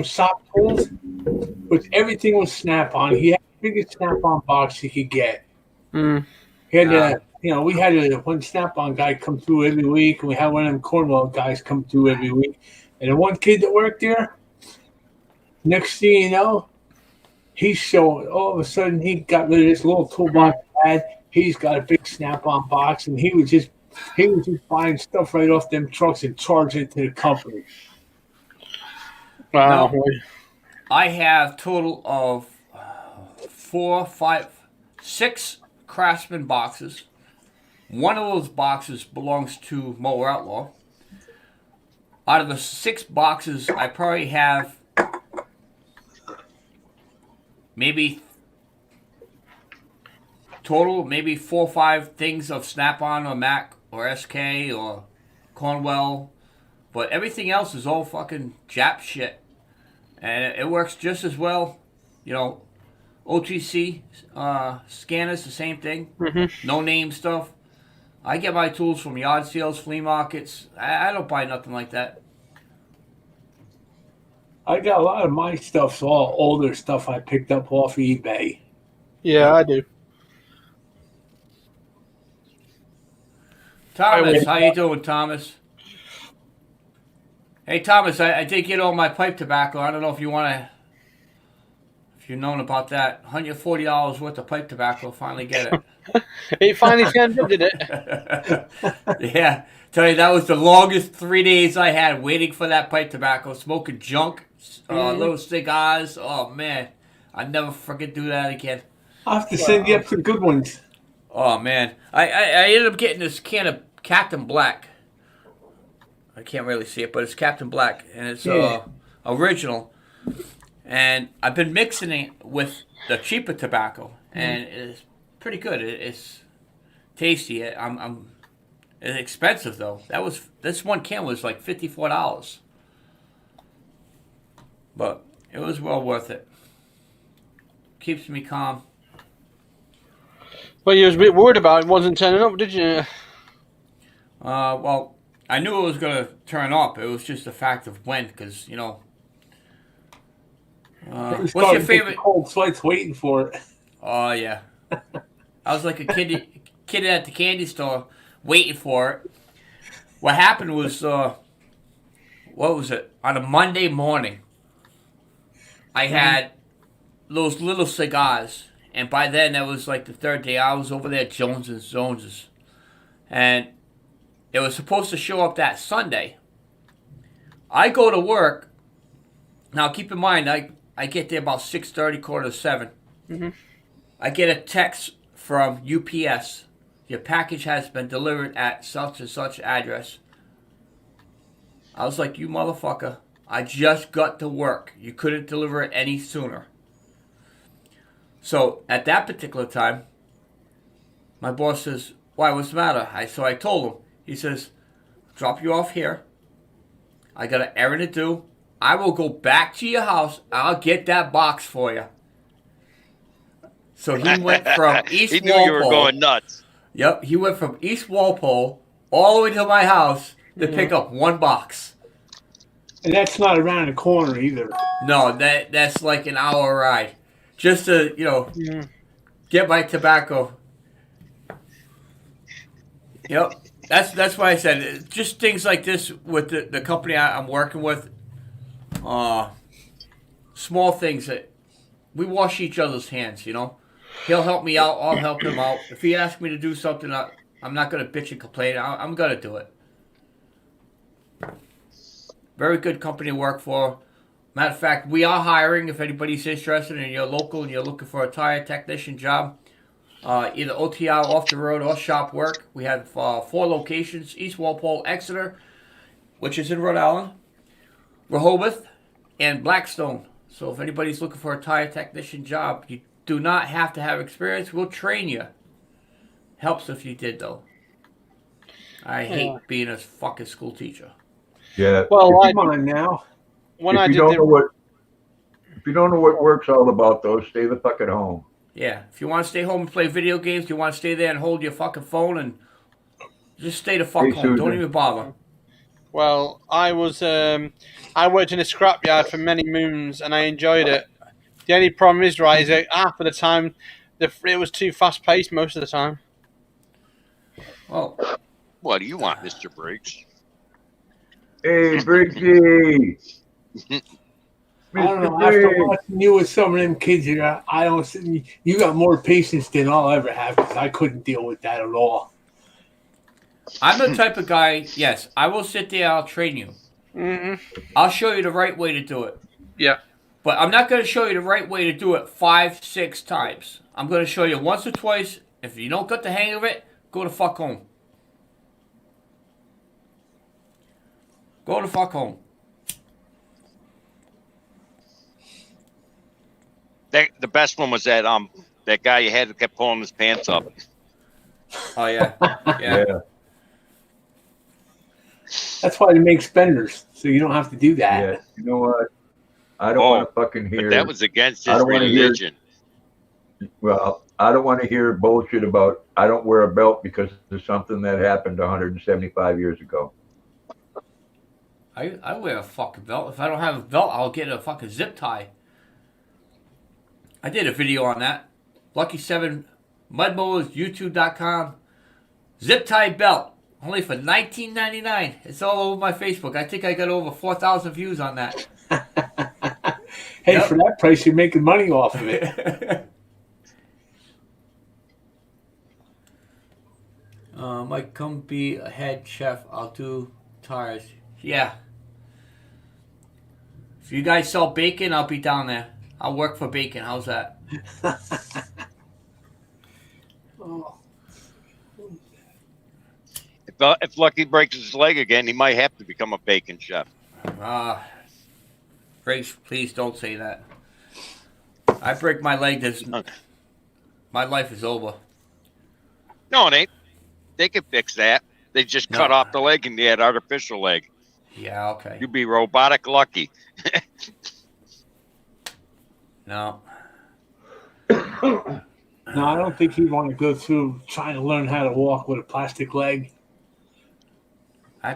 shop tools, but everything was Snap-on. He had the biggest Snap-on box he could get. He had we had one Snap-on guy come through every week, and we had one of them Cornwall guys come through every week. And the one kid that worked there, next thing you know, he's showing, all of a sudden he got rid of this little toolbox he had. He's got a big Snap-on box, and he was just buying stuff right off them trucks and charging it to the company. Wow. No, I have total of 4, 5, 6 Craftsman boxes. One of those boxes belongs to Mower Outlaw. Out of the 6 boxes, I probably have maybe total, maybe 4 or 5 things of Snap-on or Mac or SK or Cornwell. But everything else is all fucking Jap shit. And it works just as well. OTC scanners, the same thing. No name stuff. I get my tools from yard sales, flea markets. I don't buy nothing like that. I got a lot of my stuff's all older stuff I picked up off eBay. Yeah, I do. Thomas, how you doing, Thomas? Hey, Thomas, I did get all my pipe tobacco. I don't know if you want to, if you've known about that. $140 worth of pipe tobacco. Finally get it. It finally turned up, did it? Yeah. Tell you, that was the longest 3 days I had waiting for that pipe tobacco. Smoking junk, little cigars. Oh, man. I'd never fucking do that again. I'll have to send you up some good ones. Oh man, I ended up getting this can of Captain Black. I can't really see it, but it's Captain Black, and it's original. And I've been mixing it with the cheaper tobacco, and it's pretty good. It's tasty. It's expensive though. This one can was like $54, but it was well worth it. Keeps me calm. Well, you was a bit worried about it wasn't turning up, did you? Well, I knew it was gonna turn up. It was just the fact of when, because you know. What's your favorite? Cold sweats waiting for it. Oh yeah, I was like a kid at the candy store waiting for it. What happened was, what was it? On a Monday morning, I had those little cigars, and by then that was like the third day. I was over there at Jones's, and it was supposed to show up that Sunday. I go to work. Now keep in mind, I get there about 6:30, 6:45. Mm-hmm. I get a text from UPS. Your package has been delivered at such and such address. I was like, you motherfucker. I just got to work. You couldn't deliver it any sooner. So at that particular time, my boss says, why, what's the matter? So I told him. He says, drop you off here. I got an errand to do. I will go back to your house. I'll get that box for you. So he went from East he knew Walpole. you were going nuts. Yep, he went from East Walpole all the way to my house to pick up one box. And that's not around the corner either. No, that's like an hour ride. Just to, get my tobacco. Yep. That's why I said just things like this with the company I'm working with. Small things that we wash each other's hands, He'll help me out, I'll help him out. If he asks me to do something, I'm not going to bitch and complain. I'm going to do it. Very good company to work for. Matter of fact, we are hiring if anybody's interested and you're local and you're looking for a tire technician job. Either OTR, off the road, or shop work. We have 4 locations: East Walpole, Exeter, which is in Rhode Island, Rehoboth, and Blackstone. So if anybody's looking for a tire technician job, you do not have to have experience. We'll train you. Helps if you did, though. I hate being a fucking school teacher. Yeah. Well, come on now. If you don't know what work's all about, though, stay the fuck at home. Yeah, if you want to stay home and play video games, you want to stay there and hold your fucking phone and just stay the fuck home. Susan. Don't even bother. Well, I was I worked in a scrapyard for many moons and I enjoyed it. The only problem is, right, is that half of the time it was too fast paced most of the time. Well, what do you want, Mr. Briggs? Hey, Briggsy! I don't know. After watching you with some of them kids, I don't see you got more patience than I'll ever have because I couldn't deal with that at all. I'm the type of guy, yes, I will sit there, I'll train you. Mm-hmm. I'll show you the right way to do it. Yeah. But I'm not going to show you the right way to do it 5, 6 times. I'm going to show you once or twice. If you don't get the hang of it, go the fuck home. Go the fuck home. The best one was that guy you had that kept pulling his pants up. Oh yeah. Yeah. That's why they make spenders, so you don't have to do that. Yeah. You know what? I don't want to fucking hear. But that was against his religion. Well, I don't want to hear bullshit about I don't wear a belt because of something that happened 175 years ago. I wear a fucking belt. If I don't have a belt, I'll get a fucking zip tie. I did a video on that. Lucky 7 Mud Mowers, YouTube.com. Zip tie belt. Only for $19.99. It's all over my Facebook. I think I got over 4,000 views on that. Hey, for that price, you're making money off of it. Might come be a head chef. I'll do tires. Yeah. If you guys sell bacon, I'll be down there. I'll work for bacon. How's that? Oh, If Lucky breaks his leg again, he might have to become a bacon chef. Briggs, please don't say that. I break my leg, my life is over. No, it ain't. They can fix that. They just cut off the leg and they had artificial leg. Yeah, okay. You'd be robotic lucky. No. no, I don't think he'd want to go through trying to learn how to walk with a plastic leg.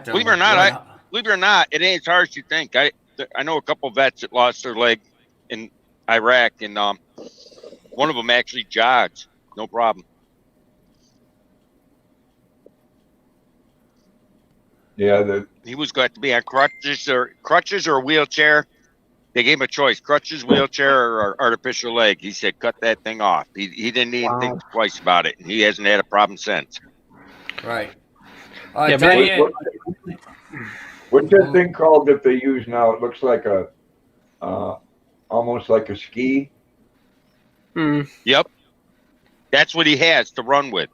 Believe it or not, it ain't as hard as you think. I know a couple vets that lost their leg in Iraq, and one of them actually jogs, no problem. Yeah, he was going to be on crutches or a wheelchair. They gave him a choice: crutches, wheelchair, or artificial leg. He said, "Cut that thing off." He didn't even think twice about it, and he hasn't had a problem since. Right. Yeah, what's that thing called that they use now? It looks like a, almost like a ski. Yep, that's what he has to run with.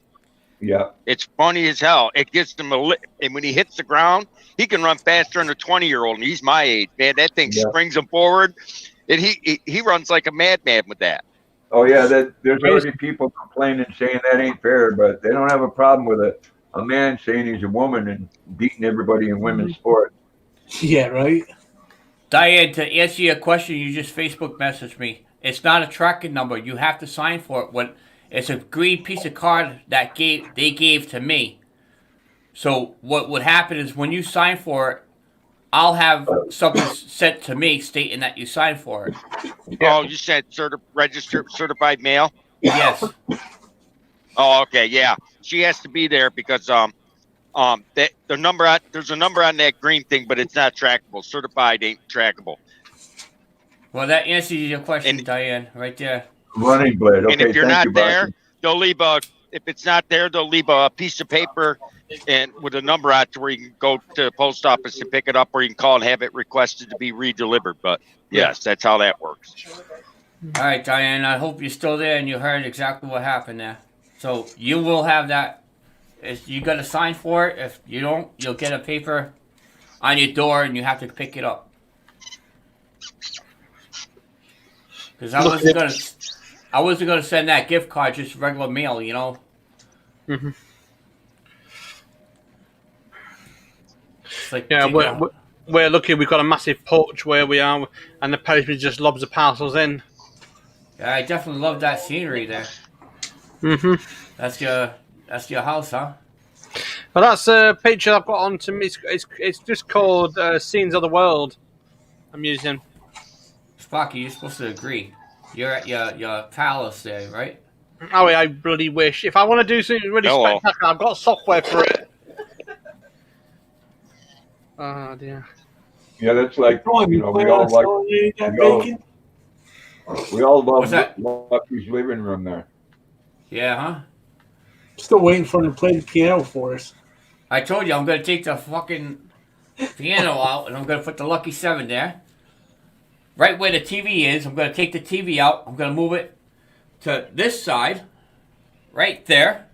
Yeah, it's funny as hell. It gets him and when he hits the ground, he can run faster than a 20-year-old, and he's my age, man. That thing springs him forward, and he runs like a madman with that. Oh yeah, there's already people complaining, saying that ain't fair, but they don't have a problem with a man saying he's a woman and beating everybody in women's sport. Yeah, right. Diane, to answer your question, you just Facebook messaged me. It's not a tracking number. You have to sign for it. It's a green piece of card that they gave to me. So what would happen is when you sign for it, I'll have something sent to me stating that you signed for it. Oh, you said registered certified mail? Yes. Oh, okay, yeah. She has to be there because there's a number on that green thing, but it's not trackable. Certified ain't trackable. Well, that answers your question, Diane, right there. Running blade. Okay, and if you're not there, Bobby. they'll leave if it's not there, they'll leave a piece of paper and with a number on it to where you can go to the post office and pick it up, or you can call and have it requested to be redelivered. But yes, that's how that works. All right, Diane, I hope you're still there and you heard exactly what happened there. So you will have that. You got to sign for it. If you don't, you'll get a paper on your door and you have to pick it up. Because I wasn't gonna send that gift card, just regular mail, you know. Mm-hmm. Like, yeah, we're lucky. We've got a massive porch where we are, and the postman just lobs the parcels in. Yeah, I definitely love that scenery there. Mm-hmm. That's your house, huh? Well, that's a picture I've got on to me. It's just called Scenes of the World. I'm using. Sparky, you're supposed to agree. You're at your palace there, right? Oh, I bloody wish. If I want to do something really spectacular, I've got software for it. Oh dear. Yeah, that's like we all love Lucky's living room there. Yeah, huh? Still waiting for him to play the piano for us. I told you I'm gonna take the fucking piano out and I'm gonna put the Lucky 7 there. Right where the TV is, I'm gonna take the TV out. I'm gonna move it to this side, right there.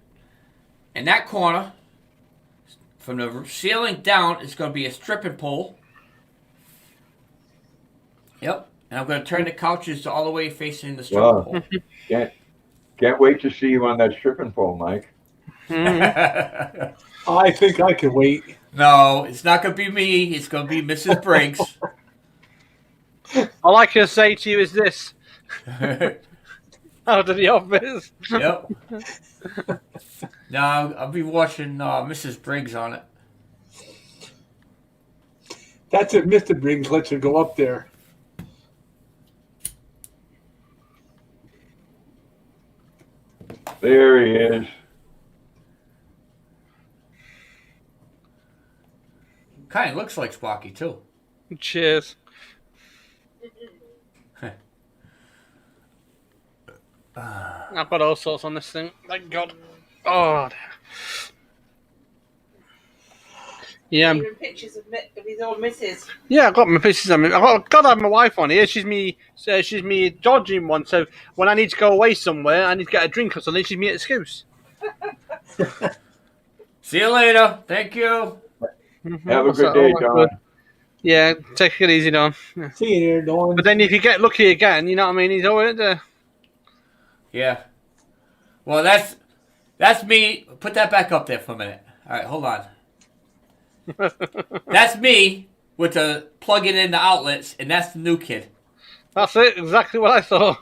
In that corner, from the ceiling down, is gonna be a stripping pole. Yep, and I'm gonna turn the couches all the way facing the stripping pole. Can't wait to see you on that stripping pole, Mike. I think I can wait. No, it's not gonna be me. It's gonna be Mrs. Briggs. All I can say to you is this. Out of the office. Yep. No, I'll be watching Mrs. Briggs on it. That's if Mr. Briggs lets her go up there. There he is. Kind of looks like Sparky, too. Cheers. I've got all sorts on this thing. Thank God. Oh. Yeah. Even pictures of his old missus. Yeah, I got my pictures. I got to have my wife on here. She's me dodging one. So when I need to go away somewhere, I need to get a drink or something. She's me excuse. See you later. Thank you. Have a good day, Don. Good. Yeah, take it easy, Don. Yeah. See you there, Dawn. But then if you get lucky again, you know what I mean. He's always there. Yeah. Well, that's me. Put that back up there for a minute. All right, hold on. That's me with the plugging in the outlets, and that's the new kid. That's it. Exactly what I thought.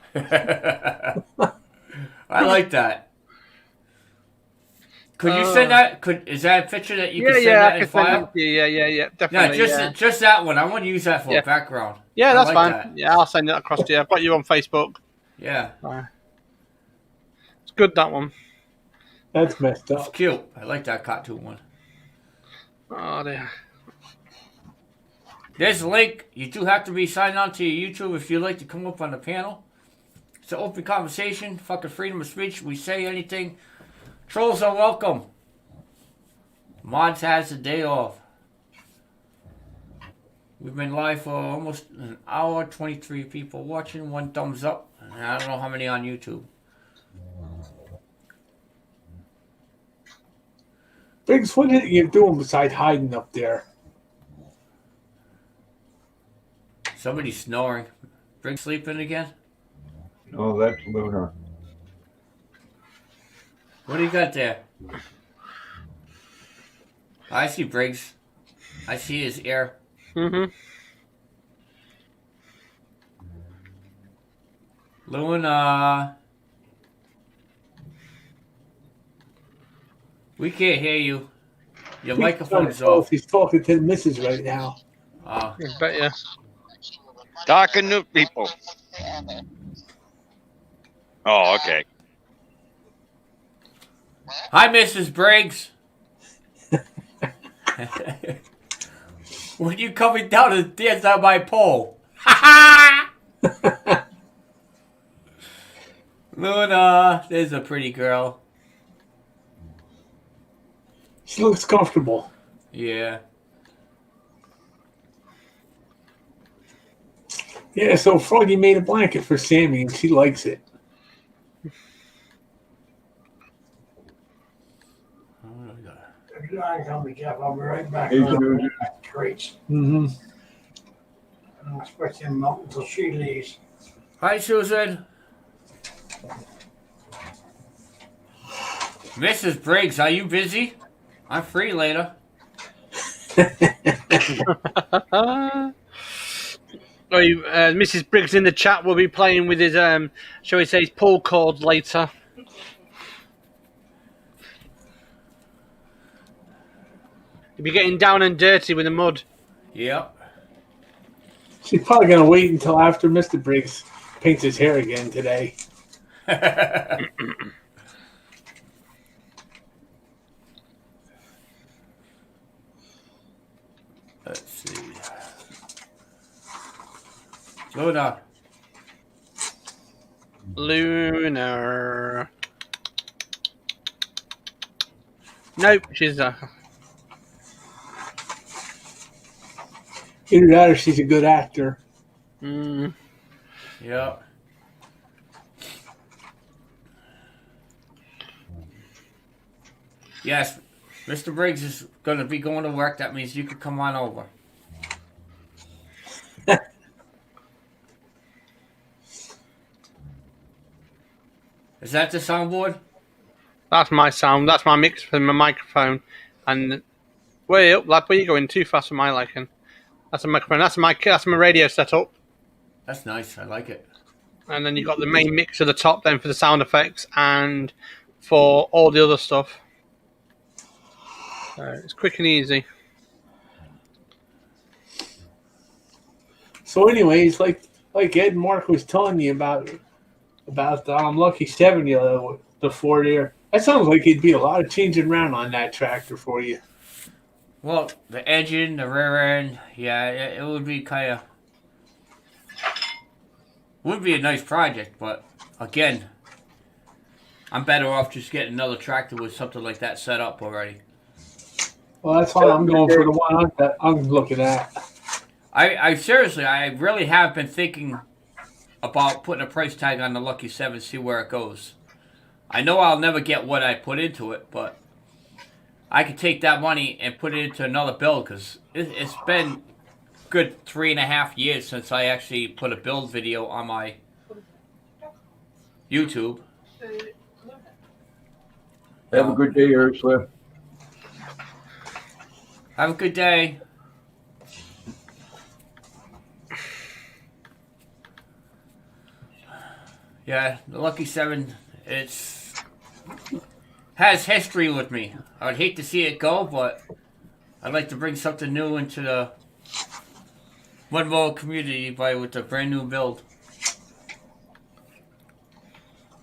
I like that. Could you send that? Is that a picture that you can send that in file? Yeah, definitely. No, just that one. I want to use that for a background. Yeah, that's like fine. That. Yeah, I'll send it across to you. I've got you on Facebook. Yeah. It's good, that one. That's messed It's up. cute. I like that cartoon one. Oh, dear. There's a link. You do have to be signed on to your YouTube if you'd like to come up on the panel. It's an open conversation. Fucking freedom of speech. We say anything. Trolls are welcome. Mods has a day off. We've been live for almost an hour. 23 people watching. 1 thumbs up. And I don't know how many on YouTube. Briggs, what are you doing besides hiding up there? Somebody's snoring. Briggs sleeping again? No, that's Lunar. What do you got there? I see Briggs. I see his ear. Mm-hmm. Luna. We can't hear you. Your microphone's off. He's talking to the missus right now. I bet you. Talking to people. Oh, okay. Hi, Mrs. Briggs. When you coming down to dance on my pole? Luna, there's a pretty girl. She looks comfortable. Yeah. Yeah, so Froggy made a blanket for Sammy, and she likes it. I'll be right back. Hey, Susan. Crates. Mm-hmm. I'll expect him up until she leaves. Hi, Susan. Mrs. Briggs, are you busy? I'm free later. Mrs. Briggs in the chat will be playing with his, shall we say, his pull cord later. He'll be getting down and dirty with the mud. Yep. She's probably going to wait until after Mr. Briggs paints his hair again today. Let's see. Luna. Lunar. Nope, she's Either that or she's a good actor. Yep. Yes, Mr. Briggs is going to be going to work. That means you could come on over. Is that the soundboard? That's my sound. That's my mix for my microphone. And way up, lad, where you going? Too fast for my liking. That's a microphone. That's my radio setup. That's nice. I like it. And then you've got the main mix at the top then for the sound effects and for all the other stuff. It's quick and easy. So anyways, like Ed and Mark was telling you about Lucky 70 before there, that sounds like it'd be a lot of changing around on that tractor for you. Well, the engine, the rear end, yeah, it would be kind of... Would be a nice project, but again, I'm better off just getting another tractor with something like that set up already. Well, that's why I'm going for the one I'm looking at. I seriously, I really have been thinking about putting a price tag on the Lucky 7, see where it goes. I know I'll never get what I put into it, but I could take that money and put it into another build because it's been good 3.5 years since I actually put a build video on my YouTube. Have a good day, Ursula. Have a good day. Yeah, the Lucky 7, has history with me. I would hate to see it go, but I'd like to bring something new into the Mud Mower community with a brand new build.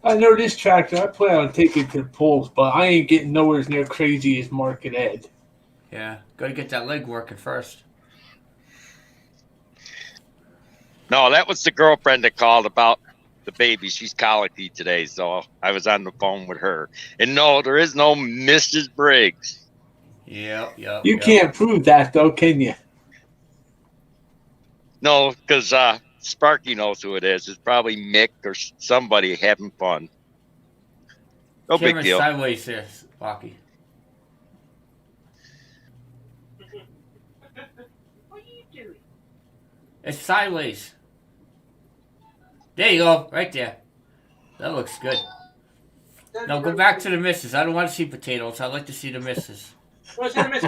I know this tractor, I plan on taking it to the polls, but I ain't getting nowhere near crazy as Mark and Ed. Yeah, gotta get that leg working first. No, that was the girlfriend that called about the baby. She's colicky today, so I was on the phone with her. And no, there is no Mrs. Briggs. Yep. You can't prove that, though, can you? No, because Sparky knows who it is. It's probably Mick or somebody having fun. No big Camera's deal. sideways there, Sparky. What are you doing? It's sideways. There you go, right there. That looks good. Now go back to the missus. I don't want to see potatoes. I'd like to see the missus. Where's the miss?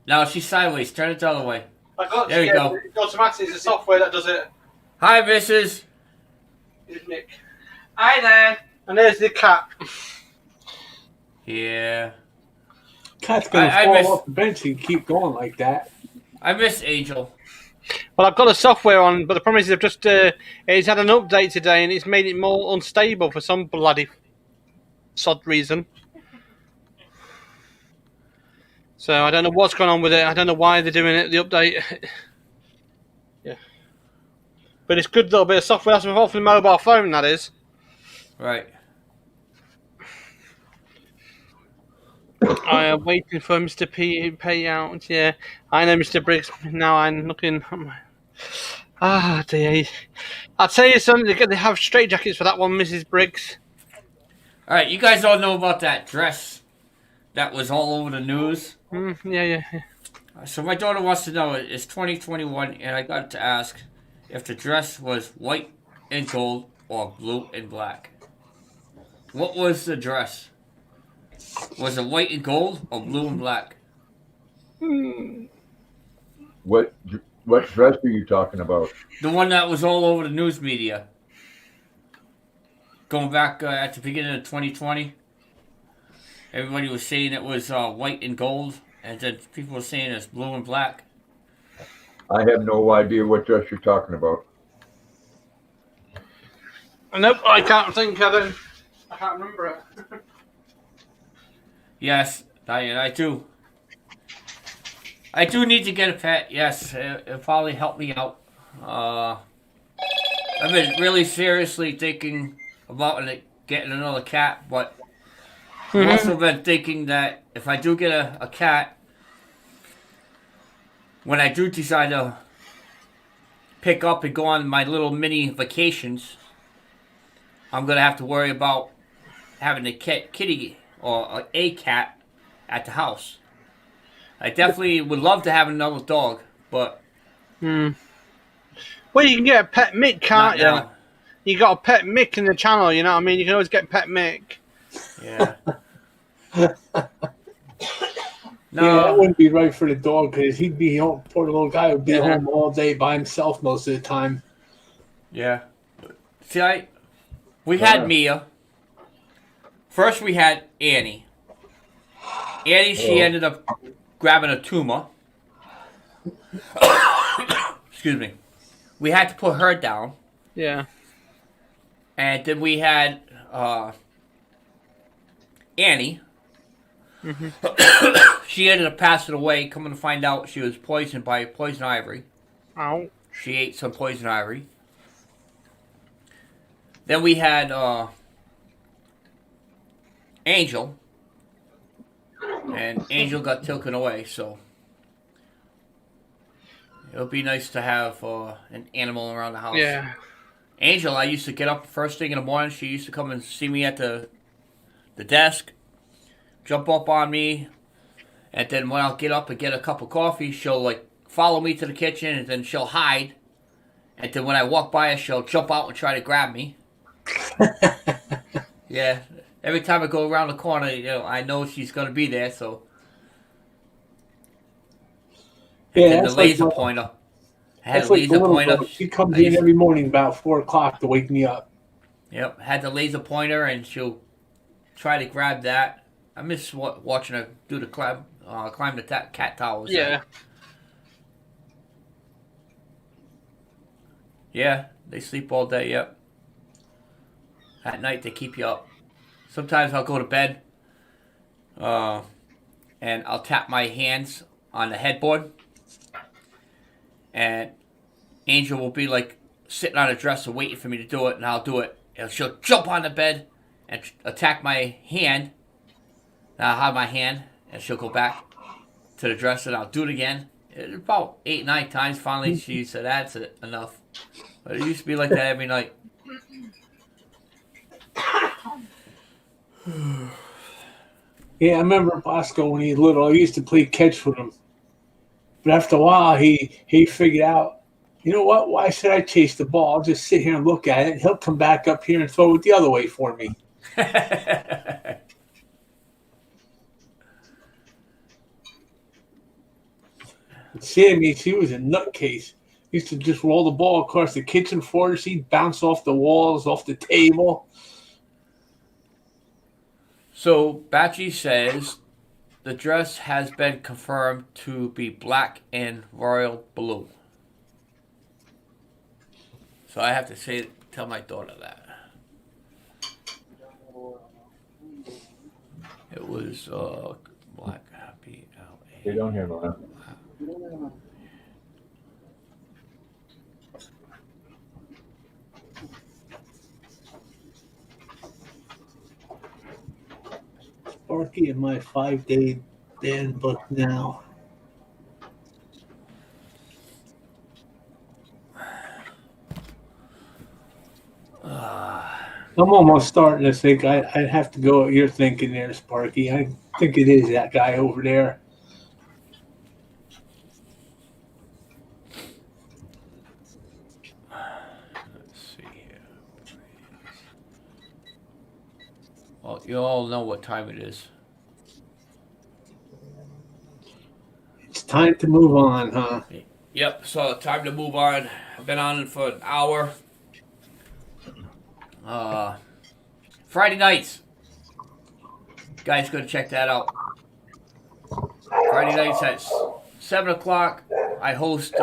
No, she's sideways. Turn it the other way. I got There you go. Automatic is the software that does it. Hi, missus. Here's Nick. Hi there. And there's the cat. Yeah. Cat's gonna I fall miss- off the bench and keep going like that. I miss Angel. Well, I've got the software on, but the problem is they've just it's had an update today and it's made it more unstable for some bloody sod reason. So I don't know what's going on with it. I don't know why they're doing it. The update, yeah. But it's good little bit of software. That's off the mobile phone. That is. Right. I am waiting for Mr. P payout. Yeah, I know Mr. Briggs. Now I'm looking. Ah, dear. I'll tell you something. They have straight jackets for that one, Mrs. Briggs. All right, you guys all know about that dress that was all over the news. Yeah. So my daughter wants to know, it's 2021, and I got to ask if the dress was white and gold or blue and black. What was the dress? Was it white and gold or blue and black? What dress are you talking about? The one that was all over the news media. Going back at the beginning of 2020. Everybody was saying it was white and gold, and then people were saying it's blue and black. I have no idea what dress you're talking about. Nope, I can't think of it. I can't remember it. Yes, I do. I do need to get a pet. Yes, it'll probably help me out. I've been really seriously thinking about getting another cat, but I've also been thinking that if I do get a cat, when I do decide to pick up and go on my little mini vacations, I'm going to have to worry about having a kitty or a cat at the house. I definitely would love to have another dog, but... Well, you can get a pet Mick, can't you? now. You got a pet Mick in the channel, you know what I mean? You can always get pet Mick. Yeah. Yeah, that wouldn't be right for the dog because he'd be home. Poor little guy would be home all day by himself most of the time. Yeah. See, we had Mia. First, we had Annie. Annie, she ended up grabbing a tumor. Excuse me. We had to put her down. Yeah. And then we had Annie. She ended up passing away. Coming to find out, she was poisoned by poison ivy. Ow. She ate some poison ivy. Then we had Angel. and Angel got taken away. So it would be nice to have an animal around the house. Yeah. Angel, I used to get up first thing in the morning. She used to come and see me at the desk, jump up on me, and then when I'll get up and get a cup of coffee, she'll like follow me to the kitchen, and then she'll hide. And then when I walk by her, she'll jump out and try to grab me. Yeah. Every time I go around the corner, I know she's going to be there, so. And then the laser pointer. I had a laser pointer. She comes in every morning about 4 o'clock to wake me up. Yep, had the laser pointer, and she'll try to grab that. I miss watching her do the climb the cat towers. Yeah. Yeah, they sleep all day, yep. At night, they keep you up. Sometimes I'll go to bed, and I'll tap my hands on the headboard, and Angel will be like sitting on a dresser waiting for me to do it, and I'll do it. And she'll jump on the bed and attack my hand. And I'll have my hand, and she'll go back to the dresser, and I'll do it again. About 8, 9 times. Finally, she said, "That's it, enough." But it used to be like that every night. Yeah, I remember Bosco when he was little. I used to play catch with him. But after a while, he figured out, you know what? Why should I chase the ball? I'll just sit here and look at it. And he'll come back up here and throw it the other way for me. Sammy, she was a nutcase. Used to just roll the ball across the kitchen floor. She'd bounce off the walls, off the table. So, Batchy says the dress has been confirmed to be black and royal blue. So I have to tell my daughter that. It was black, B-L-A. You don't hear no. Sparky in my 5-day band book now. I'm almost starting to think I'd have to go what you're thinking there, Sparky. I think it is that guy over there. Let's see here. Well, you all know what time it is. It's time to move on, huh? Yep, so time to move on. I've been on for an hour. Friday nights. Guys, go check that out. Friday nights at 7 o'clock. I host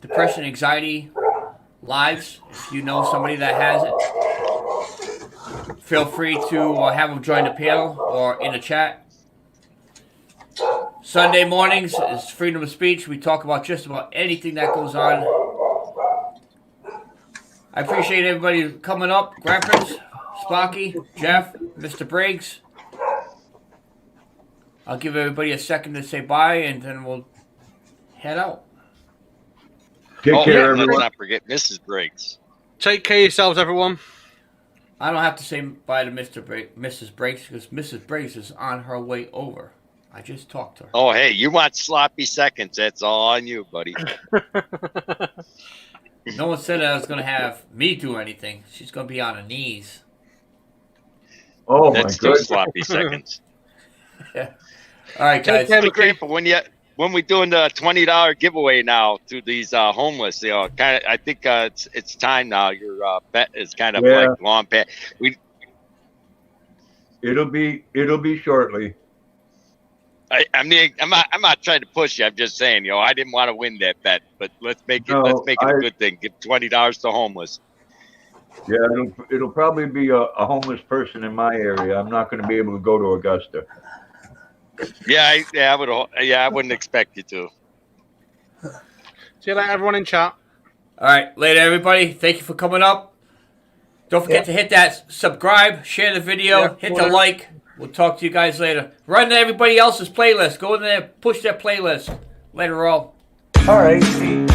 Depression Anxiety Lives. If you know somebody that has it, feel free to have them join the panel or in the chat. Sunday mornings is freedom of speech. We talk about just about anything that goes on. I appreciate everybody coming up. Grandpas, Sparky, Jeff, Mr. Briggs. I'll give everybody a second to say bye, and then we'll head out. Take care, let's everyone. not forget Mrs. Briggs. Take care of yourselves, everyone. I don't have to say bye to Mrs. Briggs because Mrs. Briggs is on her way over. I just talked to her. Oh, hey, you want sloppy seconds. That's all on you, buddy. No one said I was going to have me do anything. She's going to be on her knees. Oh, That's my still goodness. sloppy seconds. Yeah. All right, guys. care. Be grateful when we're doing the $20 giveaway now to these homeless. I think it's time now. Your bet is kind of like long past. It'll be shortly. I mean, I'm not trying to push you. I'm just saying, I didn't want to win that bet, but let's make it a good thing. Give $20 to homeless. Yeah, it'll probably be a homeless person in my area. I'm not going to be able to go to Augusta. I wouldn't expect you to. See you later, everyone in chat. All right, later, everybody. Thank you for coming up. Don't forget to hit that subscribe, share the video, hit the like. We'll talk to you guys later. Run to everybody else's playlist. Go in there, push their playlist. Later, all. All right.